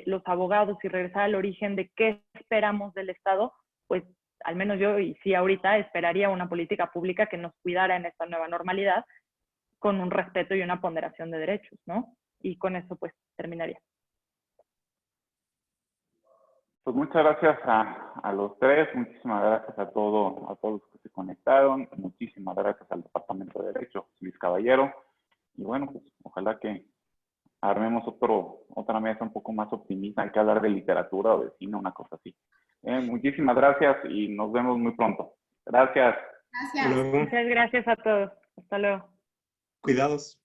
los abogados y regresar al origen de qué esperamos del Estado, pues al menos yo, y sí ahorita, esperaría una política pública que nos cuidara en esta nueva normalidad con un respeto y una ponderación de derechos, ¿no? Y con eso pues terminaría. Pues muchas gracias a los tres, muchísimas gracias a todos los que se conectaron, muchísimas gracias al Departamento de Derecho, Luis Caballero, y bueno, pues ojalá que armemos otra mesa un poco más optimista, hay que hablar de literatura o de cine, una cosa así. Muchísimas gracias y nos vemos muy pronto. Gracias. Gracias. Muchas gracias a todos. Hasta luego. Cuidados.